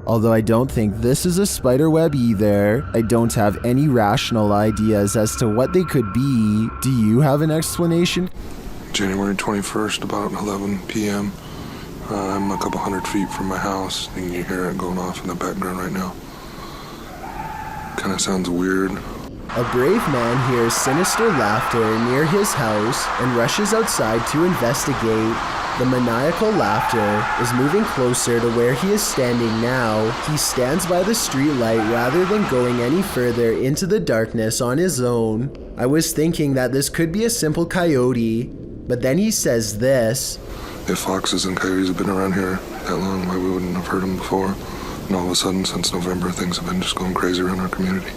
Although I don't think this is a spiderweb either, I don't have any rational ideas as to what they could be. Do you have an explanation? January 21st, about 11 p.m. I'm a couple hundred feet from my house, and you hear it going off in the background right now. Kind of sounds weird. A brave man hears sinister laughter near his house and rushes outside to investigate. The maniacal laughter is moving closer to where he is standing now. He stands by the streetlight rather than going any further into the darkness on his own. I was thinking that this could be a simple coyote, but then he says this. If foxes and coyotes have been around here that long, why we wouldn't have heard them before? And all of a sudden, since November, things have been just going crazy around our community.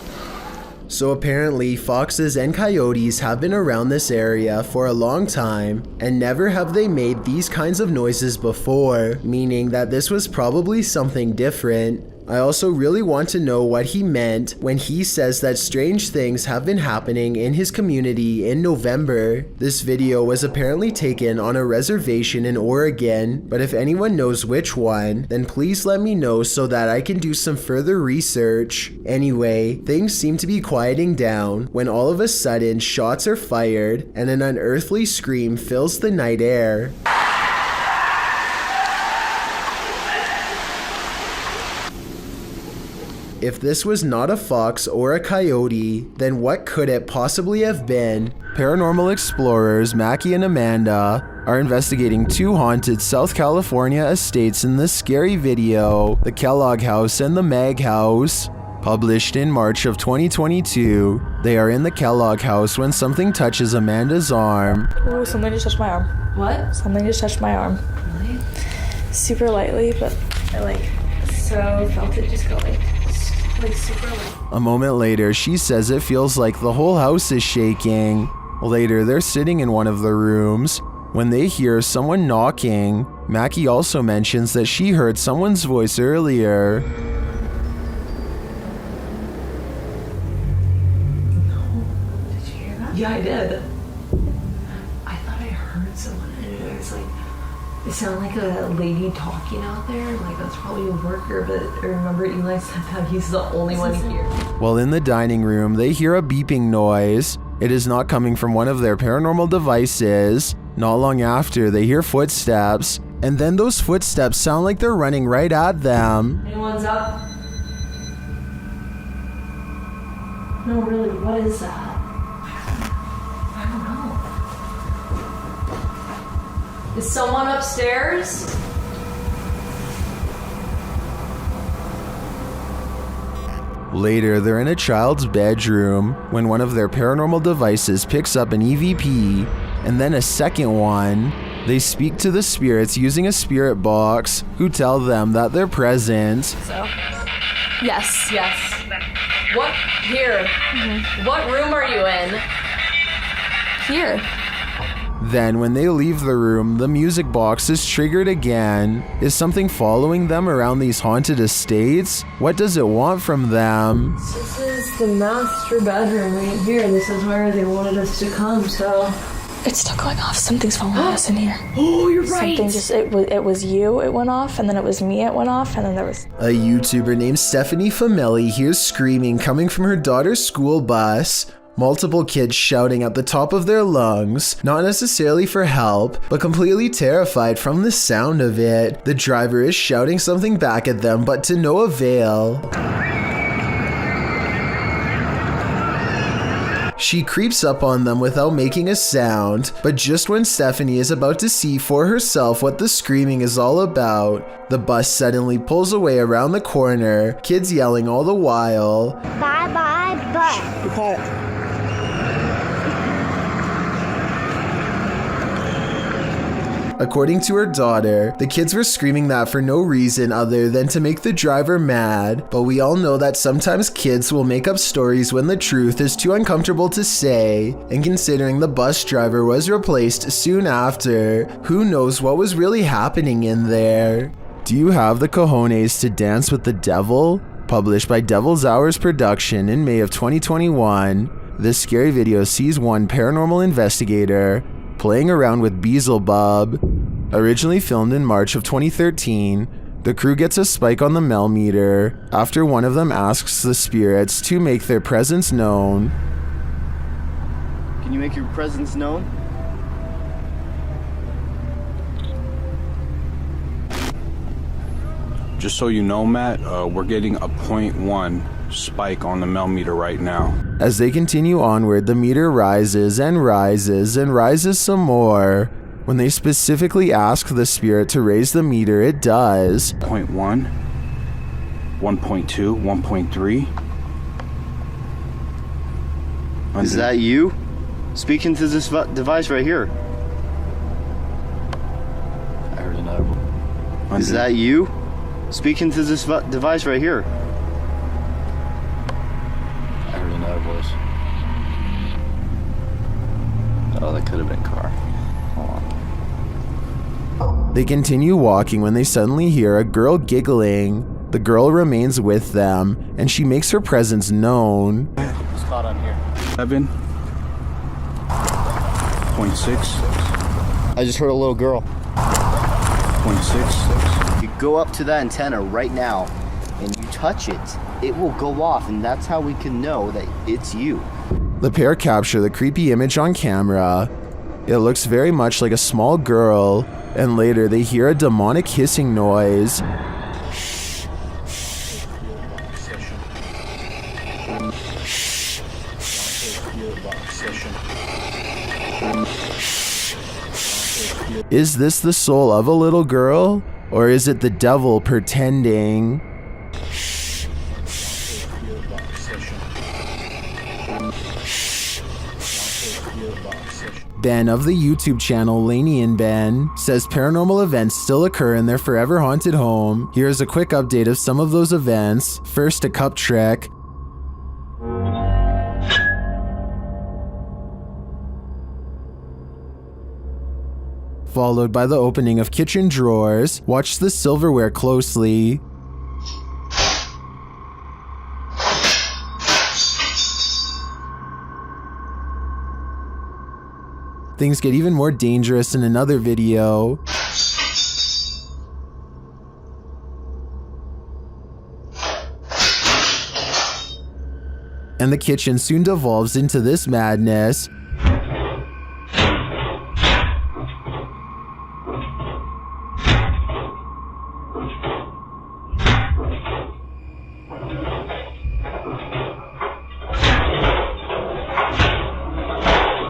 So apparently, foxes and coyotes have been around this area for a long time, and never have they made these kinds of noises before, meaning that this was probably something different. I also really want to know what he meant when he says that strange things have been happening in his community in November. This video was apparently taken on a reservation in Oregon, but if anyone knows which one, then please let me know so that I can do some further research. Anyway, things seem to be quieting down when all of a sudden shots are fired and an unearthly scream fills the night air. If this was not a fox or a coyote, then what could it possibly have been? Paranormal explorers Mackie and Amanda are investigating two haunted South California estates in this scary video, the Kellogg House and the Mag House. Published in March of 2022, they are in the Kellogg House when something touches Amanda's arm. Oh, something just touched my arm. What? Something just touched my arm. Really? Super lightly, but I so felt it just go like super light. A moment later, she says it feels like the whole house is shaking. Later, they're sitting in one of the rooms when they hear someone knocking. Mackie also mentions that she heard someone's voice earlier. Yeah, I did. I thought I heard someone, and it was like, it sounded like a lady talking out there. Like, that's probably a worker, but I remember Eli said that he's the only one here. While in the dining room, they hear a beeping noise. It is not coming from one of their paranormal devices. Not long after, they hear footsteps, and then those footsteps sound like they're running right at them. Anyone's up? No, really, what is that? Is someone upstairs? Later, they're in a child's bedroom when one of their paranormal devices picks up an EVP, and then a second one. They speak to the spirits using a spirit box, who tell them that they're present. So? Yes. What? Here. Mm-hmm. What room are you in? Here. Then, when they leave the room, the music box is triggered again. Is something following them around these haunted estates? What does it want from them? This is the master bedroom right here. This is where they wanted us to come, so... It's still going off. Something's following us in here. Oh, you're right. Something just, it was you, it went off, and then it was me, it went off, and then there was... A YouTuber named Stephanie Famelli hears screaming coming from her daughter's school bus. Multiple kids shouting at the top of their lungs, not necessarily for help, but completely terrified from the sound of it. The driver is shouting something back at them, but to no avail. She creeps up on them without making a sound, but just when Stephanie is about to see for herself what the screaming is all about, the bus suddenly pulls away around the corner, kids yelling all the while, "Bye bye, bus." Be quiet. According to her daughter, the kids were screaming that for no reason other than to make the driver mad, but we all know that sometimes kids will make up stories when the truth is too uncomfortable to say, and considering the bus driver was replaced soon after, who knows what was really happening in there. Do you have the cojones to dance with the devil? Published by Devil's Hours Production in May of 2021, this scary video sees one paranormal investigator playing around with Beelzebub. Originally filmed in March of 2013, the crew gets a spike on the Mel meter after one of them asks the spirits to make their presence known. Can you make your presence known? Just so you know, Matt, we're getting a 0.1 spike on the Mel meter right now. As they continue onward, the meter rises and rises and rises some more. When they specifically ask the spirit to raise the meter, it does. 0.1, 1.2, 1.3. Is that you? Speaking to this device right here. I heard another one. Is that you? Speaking to this device right here. I heard another voice. Oh, that could have been a car. Hold on. They continue walking when they suddenly hear a girl giggling. The girl remains with them, and she makes her presence known. What's caught on here? 7.6. I just heard a little girl. 0.6. You go up to that antenna right now and you touch it, it will go off, and that's how we can know that it's you. The pair capture the creepy image on camera. It looks very much like a small girl, and later they hear a demonic hissing noise. Is this the soul of a little girl? Or is it the devil pretending? Ben of the YouTube channel Lany and Ben says paranormal events still occur in their forever haunted home. Here's a quick update of some of those events. First, a cup trick. Followed by the opening of kitchen drawers. Watch the silverware closely. Things get even more dangerous in another video. And the kitchen soon devolves into this madness.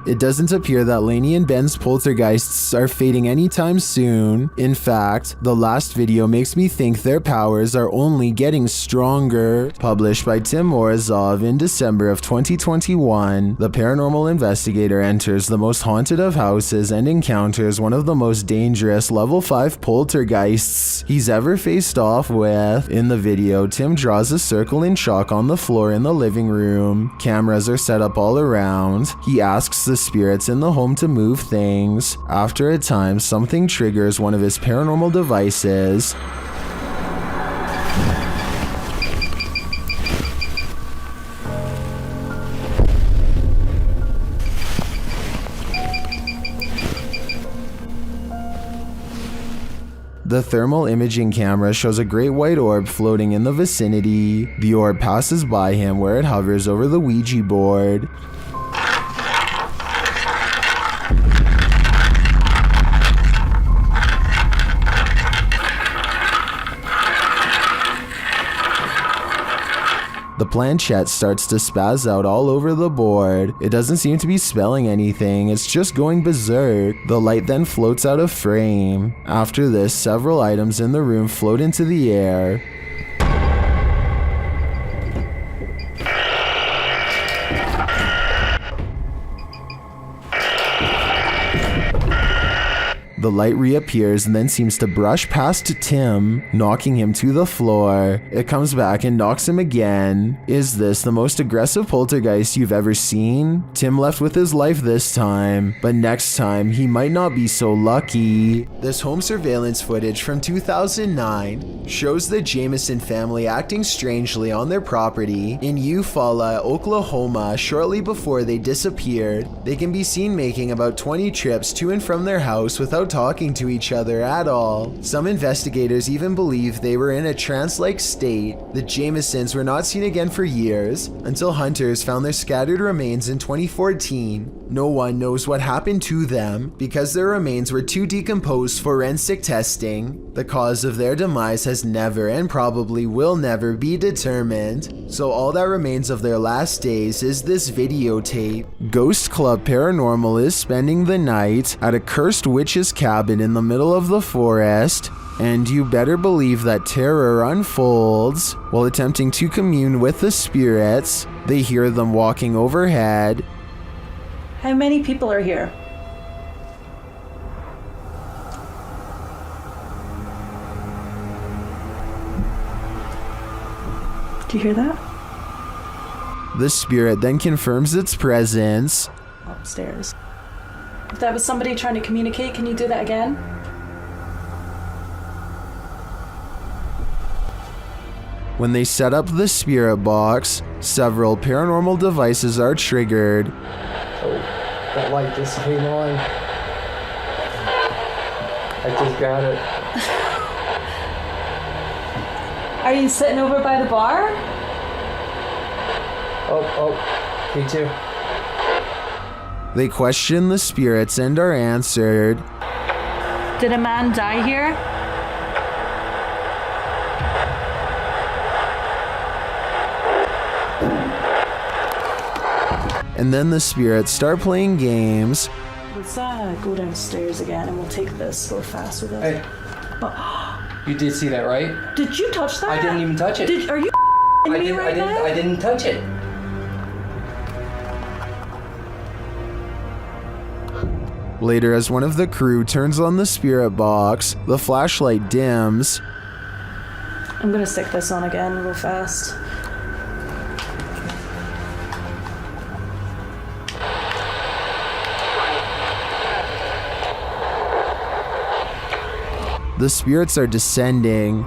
It doesn't appear that Lany and Ben's poltergeists are fading anytime soon. In fact, the last video makes me think their powers are only getting stronger. Published by Tim Morozov in December of 2021, the paranormal investigator enters the most haunted of houses and encounters one of the most dangerous level 5 poltergeists he's ever faced off with. In the video, Tim draws a circle in chalk on the floor in the living room. Cameras are set up all around. He asks the spirits in the home to move things. After a time, something triggers one of his paranormal devices. The thermal imaging camera shows a great white orb floating in the vicinity. The orb passes by him where it hovers over the Ouija board. The planchette starts to spaz out all over the board. It doesn't seem to be spelling anything, it's just going berserk. The light then floats out of frame. After this, several items in the room float into the air. The light reappears and then seems to brush past Tim, knocking him to the floor. It comes back and knocks him again. Is this the most aggressive poltergeist you've ever seen? Tim left with his life this time, but next time he might not be so lucky. This home surveillance footage from 2009 shows the Jameson family acting strangely on their property in Eufaula, Oklahoma shortly before they disappeared. They can be seen making about 20 trips to and from their house without talking to each other at all. Some investigators even believe they were in a trance-like state. The Jamesons were not seen again for years until hunters found their scattered remains in 2014. No one knows what happened to them because their remains were too decomposed for forensic testing. The cause of their demise has never and probably will never be determined. So all that remains of their last days is this videotape. Ghost Club Paranormal is spending the night at a cursed witch's cabin in the middle of the forest, and you better believe that terror unfolds. While attempting to commune with the spirits, they hear them walking overhead. How many people are here? Do you hear that? The spirit then confirms its presence. Upstairs. If that was somebody trying to communicate, can you do that again? When they set up the spirit box, several paranormal devices are triggered. Oh, that light just came on. I just got it. Are you sitting over by the bar? Oh, me too. They question the spirits and are answered. Did a man die here? And then the spirits start playing games. Let's go downstairs again and we'll take this a little faster. Hey. You did see that, right? Did you touch that? I didn't even touch it. Are you me right now? I didn't touch it. Later, as one of the crew turns on the spirit box, the flashlight dims. I'm gonna stick this on again real fast. The spirits are descending.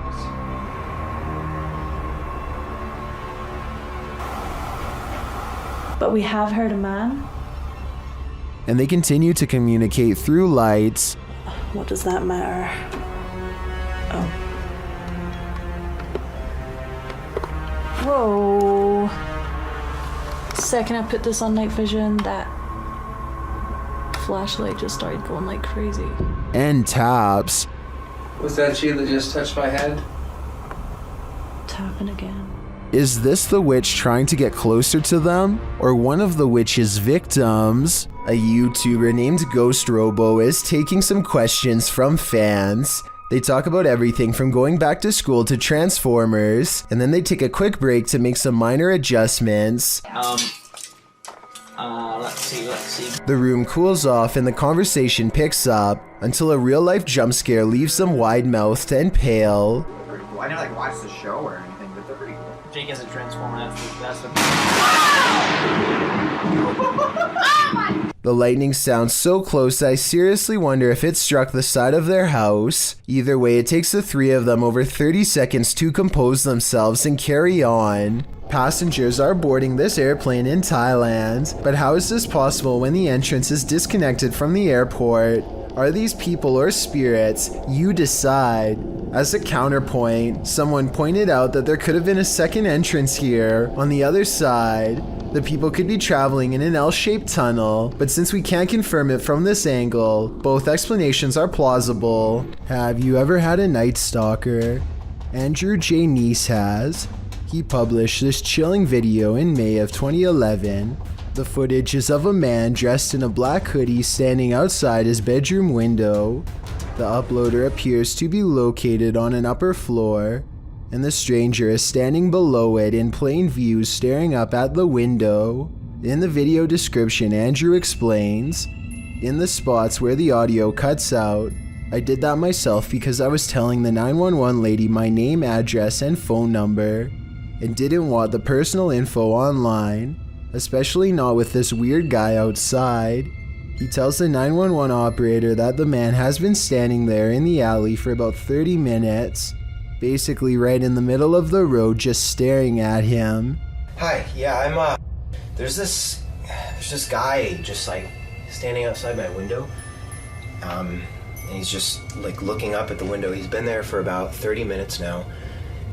But we have heard a man. And they continue to communicate through lights. What does that matter? Oh. Whoa. Second I put this on night vision, that flashlight just started going like crazy. And taps. Was that you that just touched my head? Tapping again. Is this the witch trying to get closer to them? Or one of the witch's victims? A YouTuber named Ghost Robo is taking some questions from fans. They talk about everything from going back to school to Transformers, and then they take a quick break to make some minor adjustments. Let's see. The room cools off and the conversation picks up until a real-life jump scare leaves them wide-mouthed and pale. I never watched the show or anything, but they're pretty cool. Jake is a Transformer, that's the The lightning sounds so close that I seriously wonder if it struck the side of their house. Either way, it takes the three of them over 30 seconds to compose themselves and carry on. Passengers are boarding this airplane in Thailand, but how is this possible when the entrance is disconnected from the airport? Are these people or spirits? You decide. As a counterpoint, someone pointed out that there could have been a second entrance here on the other side. The people could be traveling in an L-shaped tunnel, but since we can't confirm it from this angle, both explanations are plausible. Have you ever had a night stalker? Andrew J. Neese has. He published this chilling video in May of 2011. The footage is of a man dressed in a black hoodie standing outside his bedroom window. The uploader appears to be located on an upper floor, and the stranger is standing below it in plain view staring up at the window. In the video description, Andrew explains, "In the spots where the audio cuts out, I did that myself because I was telling the 911 lady my name, address, and phone number, and didn't want the personal info online, especially not with this weird guy outside." He tells the 911 operator that the man has been standing there in the alley for about 30 minutes, basically right in the middle of the road, just staring at him. Hi, yeah, there's this guy just like standing outside my window. And he's just like looking up at the window. He's been there for about 30 minutes now.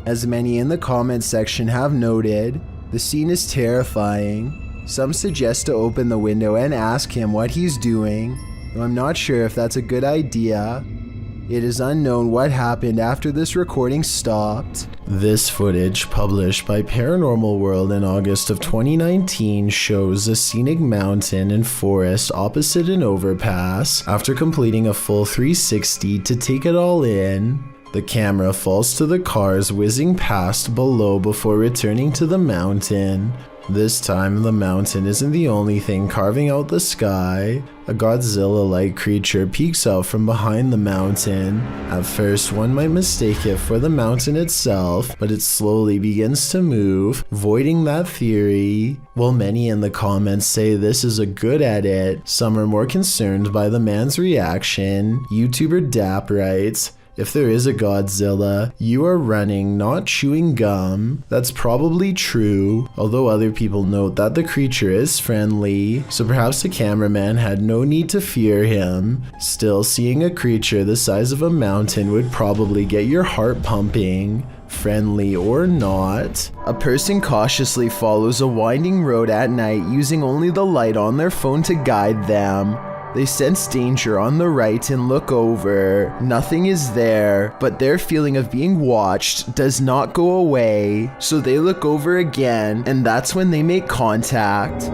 As many in the comments section have noted, the scene is terrifying. Some suggest to open the window and ask him what he's doing, though I'm not sure if that's a good idea. It is unknown what happened after this recording stopped. This footage, published by Paranormal World in August of 2019, shows a scenic mountain and forest opposite an overpass. After completing a full 360 to take it all in, the camera falls to the cars whizzing past below before returning to the mountain. This time, the mountain isn't the only thing carving out the sky. A Godzilla-like creature peeks out from behind the mountain. At first, one might mistake it for the mountain itself, but it slowly begins to move, voiding that theory. While many in the comments say this is a good edit, some are more concerned by the man's reaction. YouTuber Dap writes, "If there is a Godzilla, you are running, not chewing gum." That's probably true, although other people note that the creature is friendly, so perhaps the cameraman had no need to fear him. Still, seeing a creature the size of a mountain would probably get your heart pumping. Friendly or not. A person cautiously follows a winding road at night using only the light on their phone to guide them. They sense danger on the right and look over. Nothing is there, but their feeling of being watched does not go away. So they look over again, and that's when they make contact.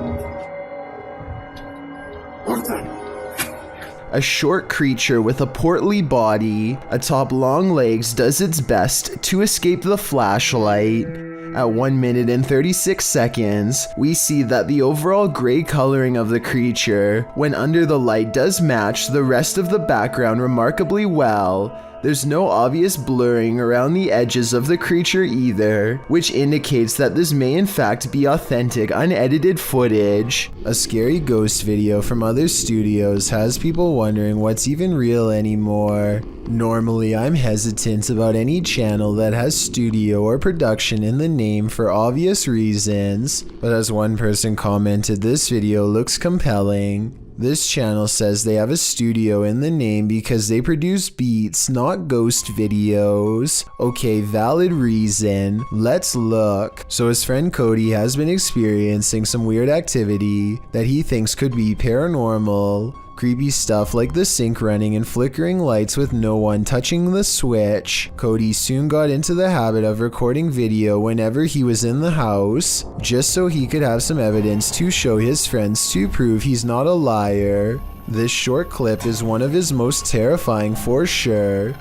A short creature with a portly body atop long legs does its best to escape the flashlight. At 1 minute and 36 seconds, we see that the overall gray coloring of the creature, when under the light, does match the rest of the background remarkably well. There's no obvious blurring around the edges of the creature either, which indicates that this may in fact be authentic, unedited footage. A scary ghost video from other studios has people wondering what's even real anymore. Normally, I'm hesitant about any channel that has studio or production in the name for obvious reasons, but as one person commented, this video looks compelling. This channel says they have a studio in the name because they produce beats, not ghost videos. Okay, valid reason. Let's look. So his friend Cody has been experiencing some weird activity that he thinks could be paranormal. Creepy stuff like the sink running and flickering lights with no one touching the switch. Cody soon got into the habit of recording video whenever he was in the house, just so he could have some evidence to show his friends to prove he's not a liar. This short clip is one of his most terrifying for sure.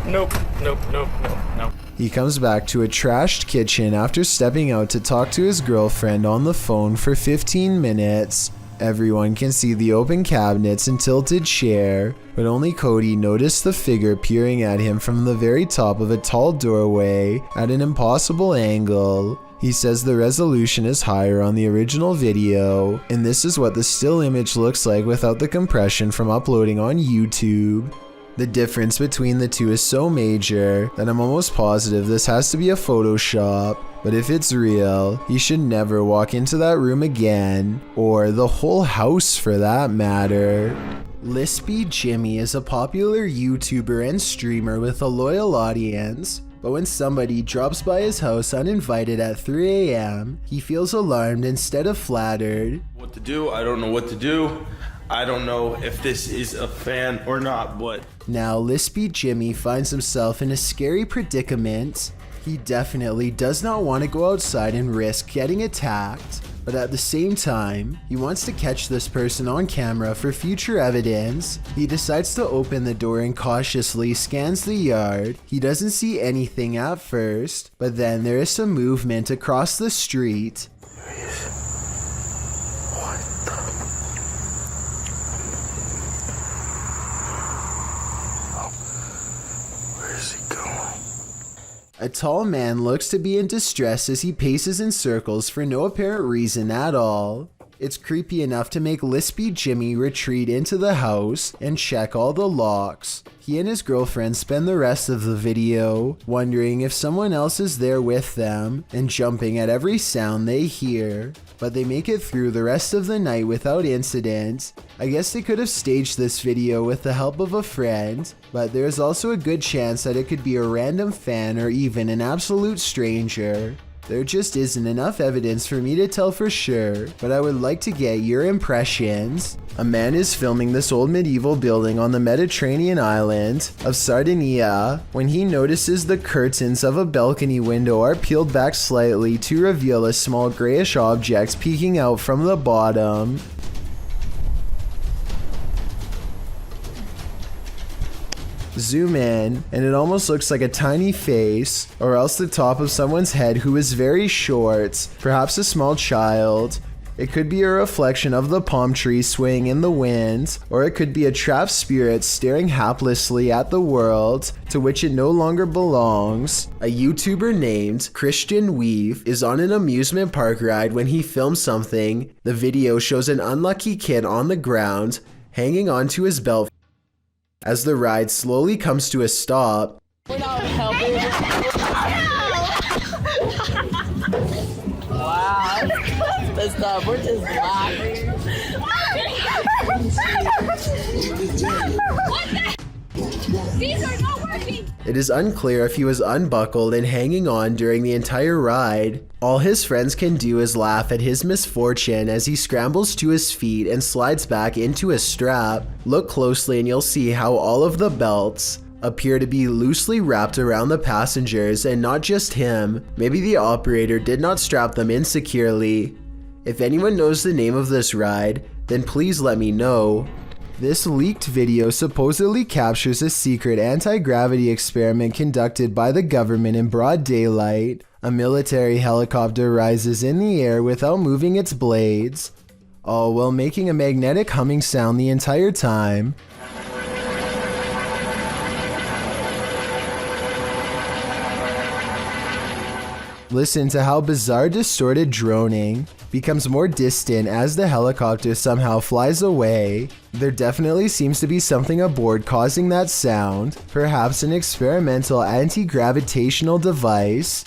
Nope. He comes back to a trashed kitchen after stepping out to talk to his girlfriend on the phone for 15 minutes. Everyone can see the open cabinets and tilted chair, but only Cody noticed the figure peering at him from the very top of a tall doorway at an impossible angle. He says the resolution is higher on the original video, and this is what the still image looks like without the compression from uploading on YouTube. The difference between the two is so major that I'm almost positive this has to be a Photoshop, but if it's real, he should never walk into that room again, or the whole house for that matter. Lispy Jimmy is a popular YouTuber and streamer with a loyal audience, but when somebody drops by his house uninvited at 3 a.m., he feels alarmed instead of flattered. What to do? I don't know what to do. I don't know if this is a fan or not, but... Now, Lispy Jimmy finds himself in a scary predicament. He definitely does not want to go outside and risk getting attacked, but at the same time, he wants to catch this person on camera for future evidence. He decides to open the door and cautiously scans the yard. He doesn't see anything at first, but then there is some movement across the street. A tall man looks to be in distress as he paces in circles for no apparent reason at all. It's creepy enough to make Lispy Jimmy retreat into the house and check all the locks. He and his girlfriend spend the rest of the video wondering if someone else is there with them and jumping at every sound they hear. But they make it through the rest of the night without incident. I guess they could have staged this video with the help of a friend, but there's also a good chance that it could be a random fan or even an absolute stranger. There just isn't enough evidence for me to tell for sure, but I would like to get your impressions. A man is filming this old medieval building on the Mediterranean island of Sardinia when he notices the curtains of a balcony window are peeled back slightly to reveal a small grayish object peeking out from the bottom. Zoom in, and it almost looks like a tiny face, or else the top of someone's head who is very short, perhaps a small child. It could be a reflection of the palm tree swaying in the wind, or it could be a trapped spirit staring haplessly at the world to which it no longer belongs. A YouTuber named Christian Weave is on an amusement park ride when he films something. The video shows an unlucky kid on the ground, hanging onto his belt. As the ride slowly comes to a stop, We're not helping. Wow, that's messed up. We're just laughing. What the? These are not working. It is unclear if he was unbuckled and hanging on during the entire ride. All his friends can do is laugh at his misfortune as he scrambles to his feet and slides back into a strap. Look closely and you'll see how all of the belts appear to be loosely wrapped around the passengers and not just him. Maybe the operator did not strap them in securely. If anyone knows the name of this ride, then please let me know. This leaked video supposedly captures a secret anti-gravity experiment conducted by the government in broad daylight. A military helicopter rises in the air without moving its blades, all while making a magnetic humming sound the entire time. Listen to how bizarre distorted droning becomes more distant as the helicopter somehow flies away. There definitely seems to be something aboard causing that sound, perhaps an experimental anti-gravitational device.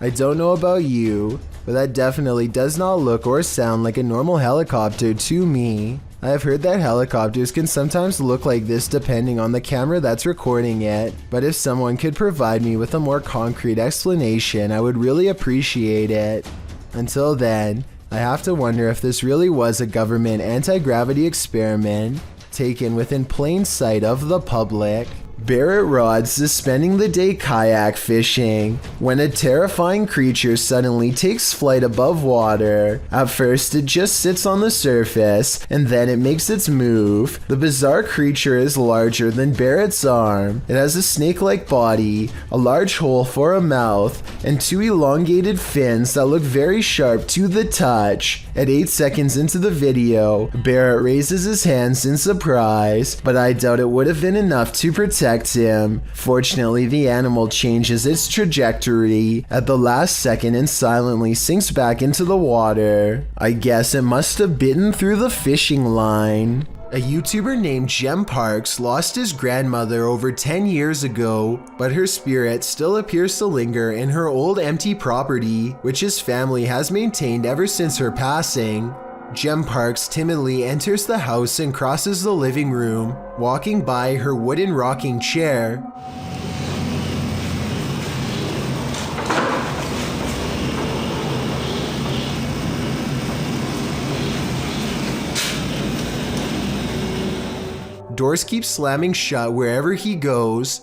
I don't know about you, but that definitely does not look or sound like a normal helicopter to me. I have heard that helicopters can sometimes look like this depending on the camera that's recording it, but if someone could provide me with a more concrete explanation, I would really appreciate it. Until then, I have to wonder if this really was a government anti-gravity experiment taken within plain sight of the public. Barrett Rod suspending the day kayak fishing when a terrifying creature suddenly takes flight above water. At first it just sits on the surface and then it makes its move. The bizarre creature is larger than Barrett's arm. It has a snake-like body, a large hole for a mouth, and two elongated fins that look very sharp to the touch. At 8 seconds into the video, Barrett raises his hands in surprise, but I doubt it would have been enough to protect him. Fortunately, the animal changes its trajectory at the last second and silently sinks back into the water. I guess it must have bitten through the fishing line. A YouTuber named Jem Parks lost his grandmother over 10 years ago, but her spirit still appears to linger in her old empty property, which his family has maintained ever since her passing. Jem Parks timidly enters the house and crosses the living room, walking by her wooden rocking chair. Doors keep slamming shut wherever he goes.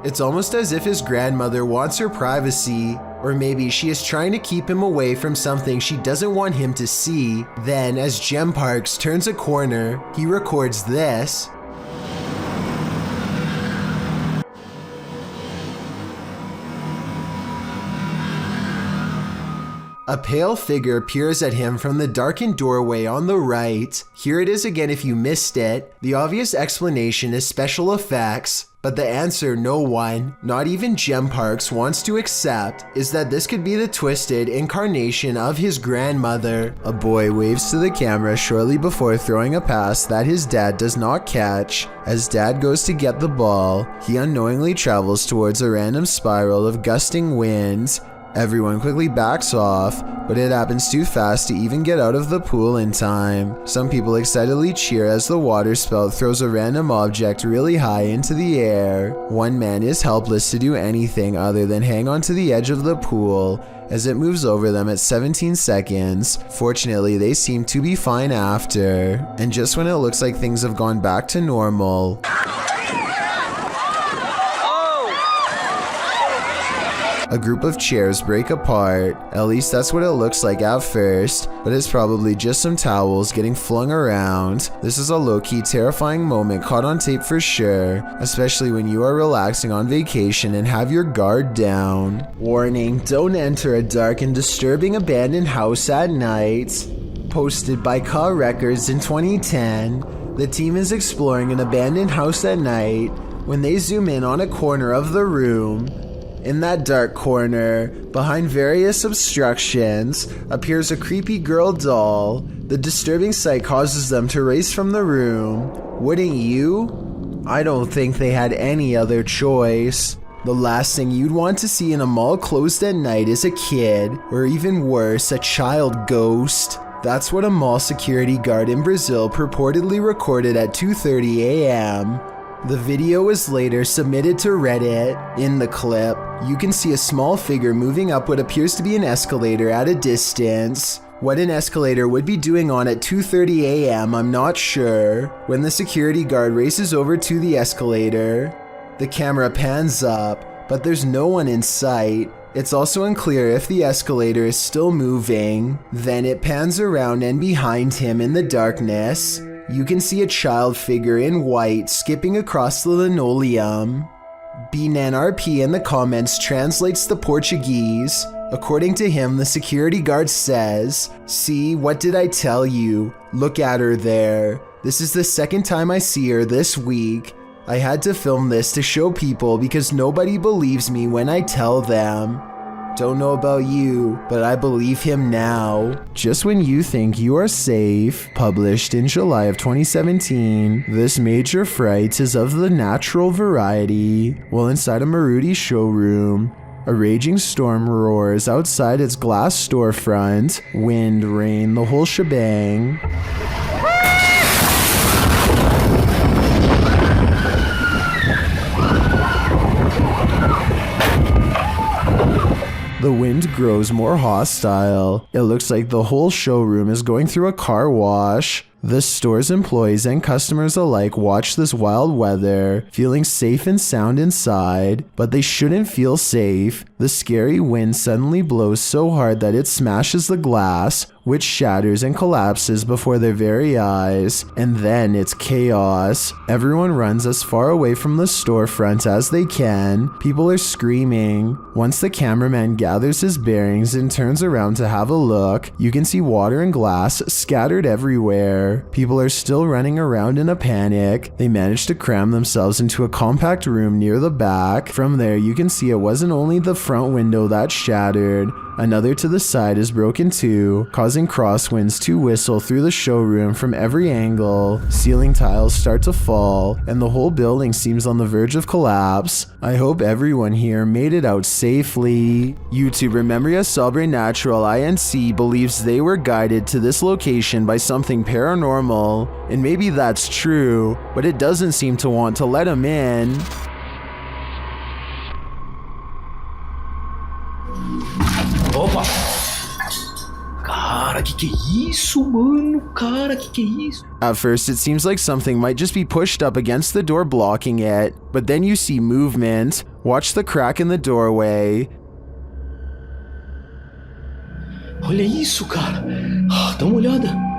It's almost as if his grandmother wants her privacy, or maybe she is trying to keep him away from something she doesn't want him to see. Then, as Gem Parks turns a corner, he records this. A pale figure appears at him from the darkened doorway on the right. Here it is again if you missed it. The obvious explanation is special effects, but the answer no one, not even Gem Parks, wants to accept is that this could be the twisted incarnation of his grandmother. A boy waves to the camera shortly before throwing a pass that his dad does not catch. As dad goes to get the ball, he unknowingly travels towards a random spiral of gusting winds. Everyone quickly backs off, but it happens too fast to even get out of the pool in time. Some people excitedly cheer as the water spout throws a random object really high into the air. One man is helpless to do anything other than hang onto the edge of the pool as it moves over them at 17 seconds. Fortunately, they seem to be fine after. And just when it looks like things have gone back to normal, a group of chairs break apart. At least that's what it looks like at first, but it's probably just some towels getting flung around. This is a low-key terrifying moment caught on tape for sure, especially when you are relaxing on vacation and have your guard down. Warning, don't enter a dark and disturbing abandoned house at night. Posted by Ka Records in 2010, the team is exploring an abandoned house at night when they zoom in on a corner of the room. In that dark corner, behind various obstructions, appears a creepy girl doll. The disturbing sight causes them to race from the room. Wouldn't you? I don't think they had any other choice. The last thing you'd want to see in a mall closed at night is a kid, or even worse, a child ghost. That's what a mall security guard in Brazil purportedly recorded at 2:30 a.m. The video was later submitted to Reddit. In the clip, you can see a small figure moving up what appears to be an escalator at a distance. What an escalator would be doing on at 2:30 a.m. I'm not sure. When the security guard races over to the escalator, the camera pans up, but there's no one in sight. It's also unclear if the escalator is still moving. Then it pans around, and behind him in the darkness, you can see a child figure in white skipping across the linoleum. BNRP in the comments translates the Portuguese. According to him, the security guard says, "See, what did I tell you? Look at her there. This is the second time I see her this week. I had to film this to show people because nobody believes me when I tell them. Don't know about you, but I believe him now." Just when you think you are safe, published in July of 2017, this major fright is of the natural variety. While inside a Maruti showroom, a raging storm roars outside its glass storefront. Wind, rain, the whole shebang. The wind grows more hostile. It looks like the whole showroom is going through a car wash. The store's employees and customers alike watch this wild weather, feeling safe and sound inside, but they shouldn't feel safe. The scary wind suddenly blows so hard that it smashes the glass, which shatters and collapses before their very eyes, and then it's chaos. Everyone runs as far away from the storefront as they can. People are screaming. Once the cameraman gathers his bearings and turns around to have a look, you can see water and glass scattered everywhere. People are still running around in a panic. They manage to cram themselves into a compact room near the back. From there, you can see it wasn't only the front window that shattered. Another to the side is broken too, causing crosswinds to whistle through the showroom from every angle. Ceiling tiles start to fall, and the whole building seems on the verge of collapse. I hope everyone here made it out safely. YouTuber Memoria Sobrenatural INC believes they were guided to this location by something paranormal, and maybe that's true, but it doesn't seem to want to let them in. que é isso, mano? Cara, que é isso? At first, it seems like something might just be pushed up against the door blocking it, but then you see movement. Watch the crack in the doorway. Olha isso, cara. Dá uma olhada.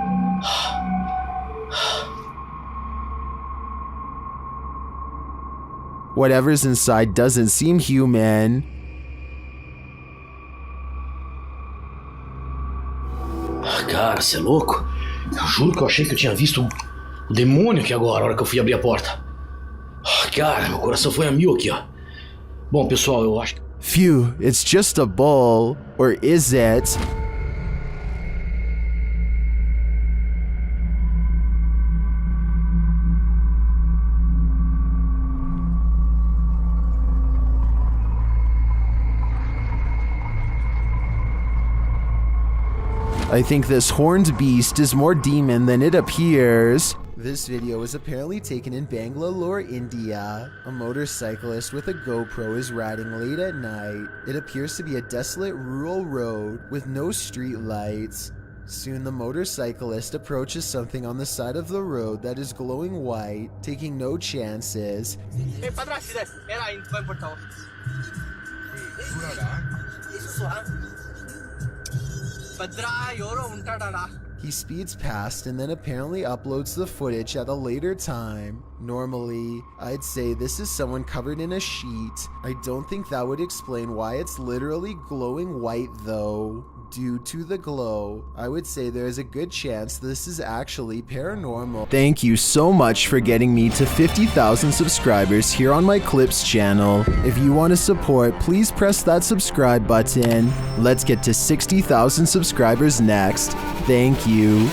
Whatever's inside doesn't seem human. Cara, você é louco? Eu juro que eu achei que eu tinha visto o demônio aqui agora, na hora que eu fui abrir a porta. Cara, meu coração foi a mil aqui, ó. Bom, pessoal, eu acho que... Phew, it's just a bull. Or is it? I think this horned beast is more demon than it appears. This video was apparently taken in Bangalore, India. A motorcyclist with a GoPro is riding late at night. It appears to be a desolate rural road with no street lights. Soon the motorcyclist approaches something on the side of the road that is glowing white, taking no chances. He speeds past and then apparently uploads the footage at a later time. Normally, I'd say this is someone covered in a sheet. I don't think that would explain why it's literally glowing white though. Due to the glow, I would say there is a good chance this is actually paranormal. Thank you so much for getting me to 50,000 subscribers here on my Clips channel. If you want to support, please press that subscribe button. Let's get to 60,000 subscribers next. Thank you.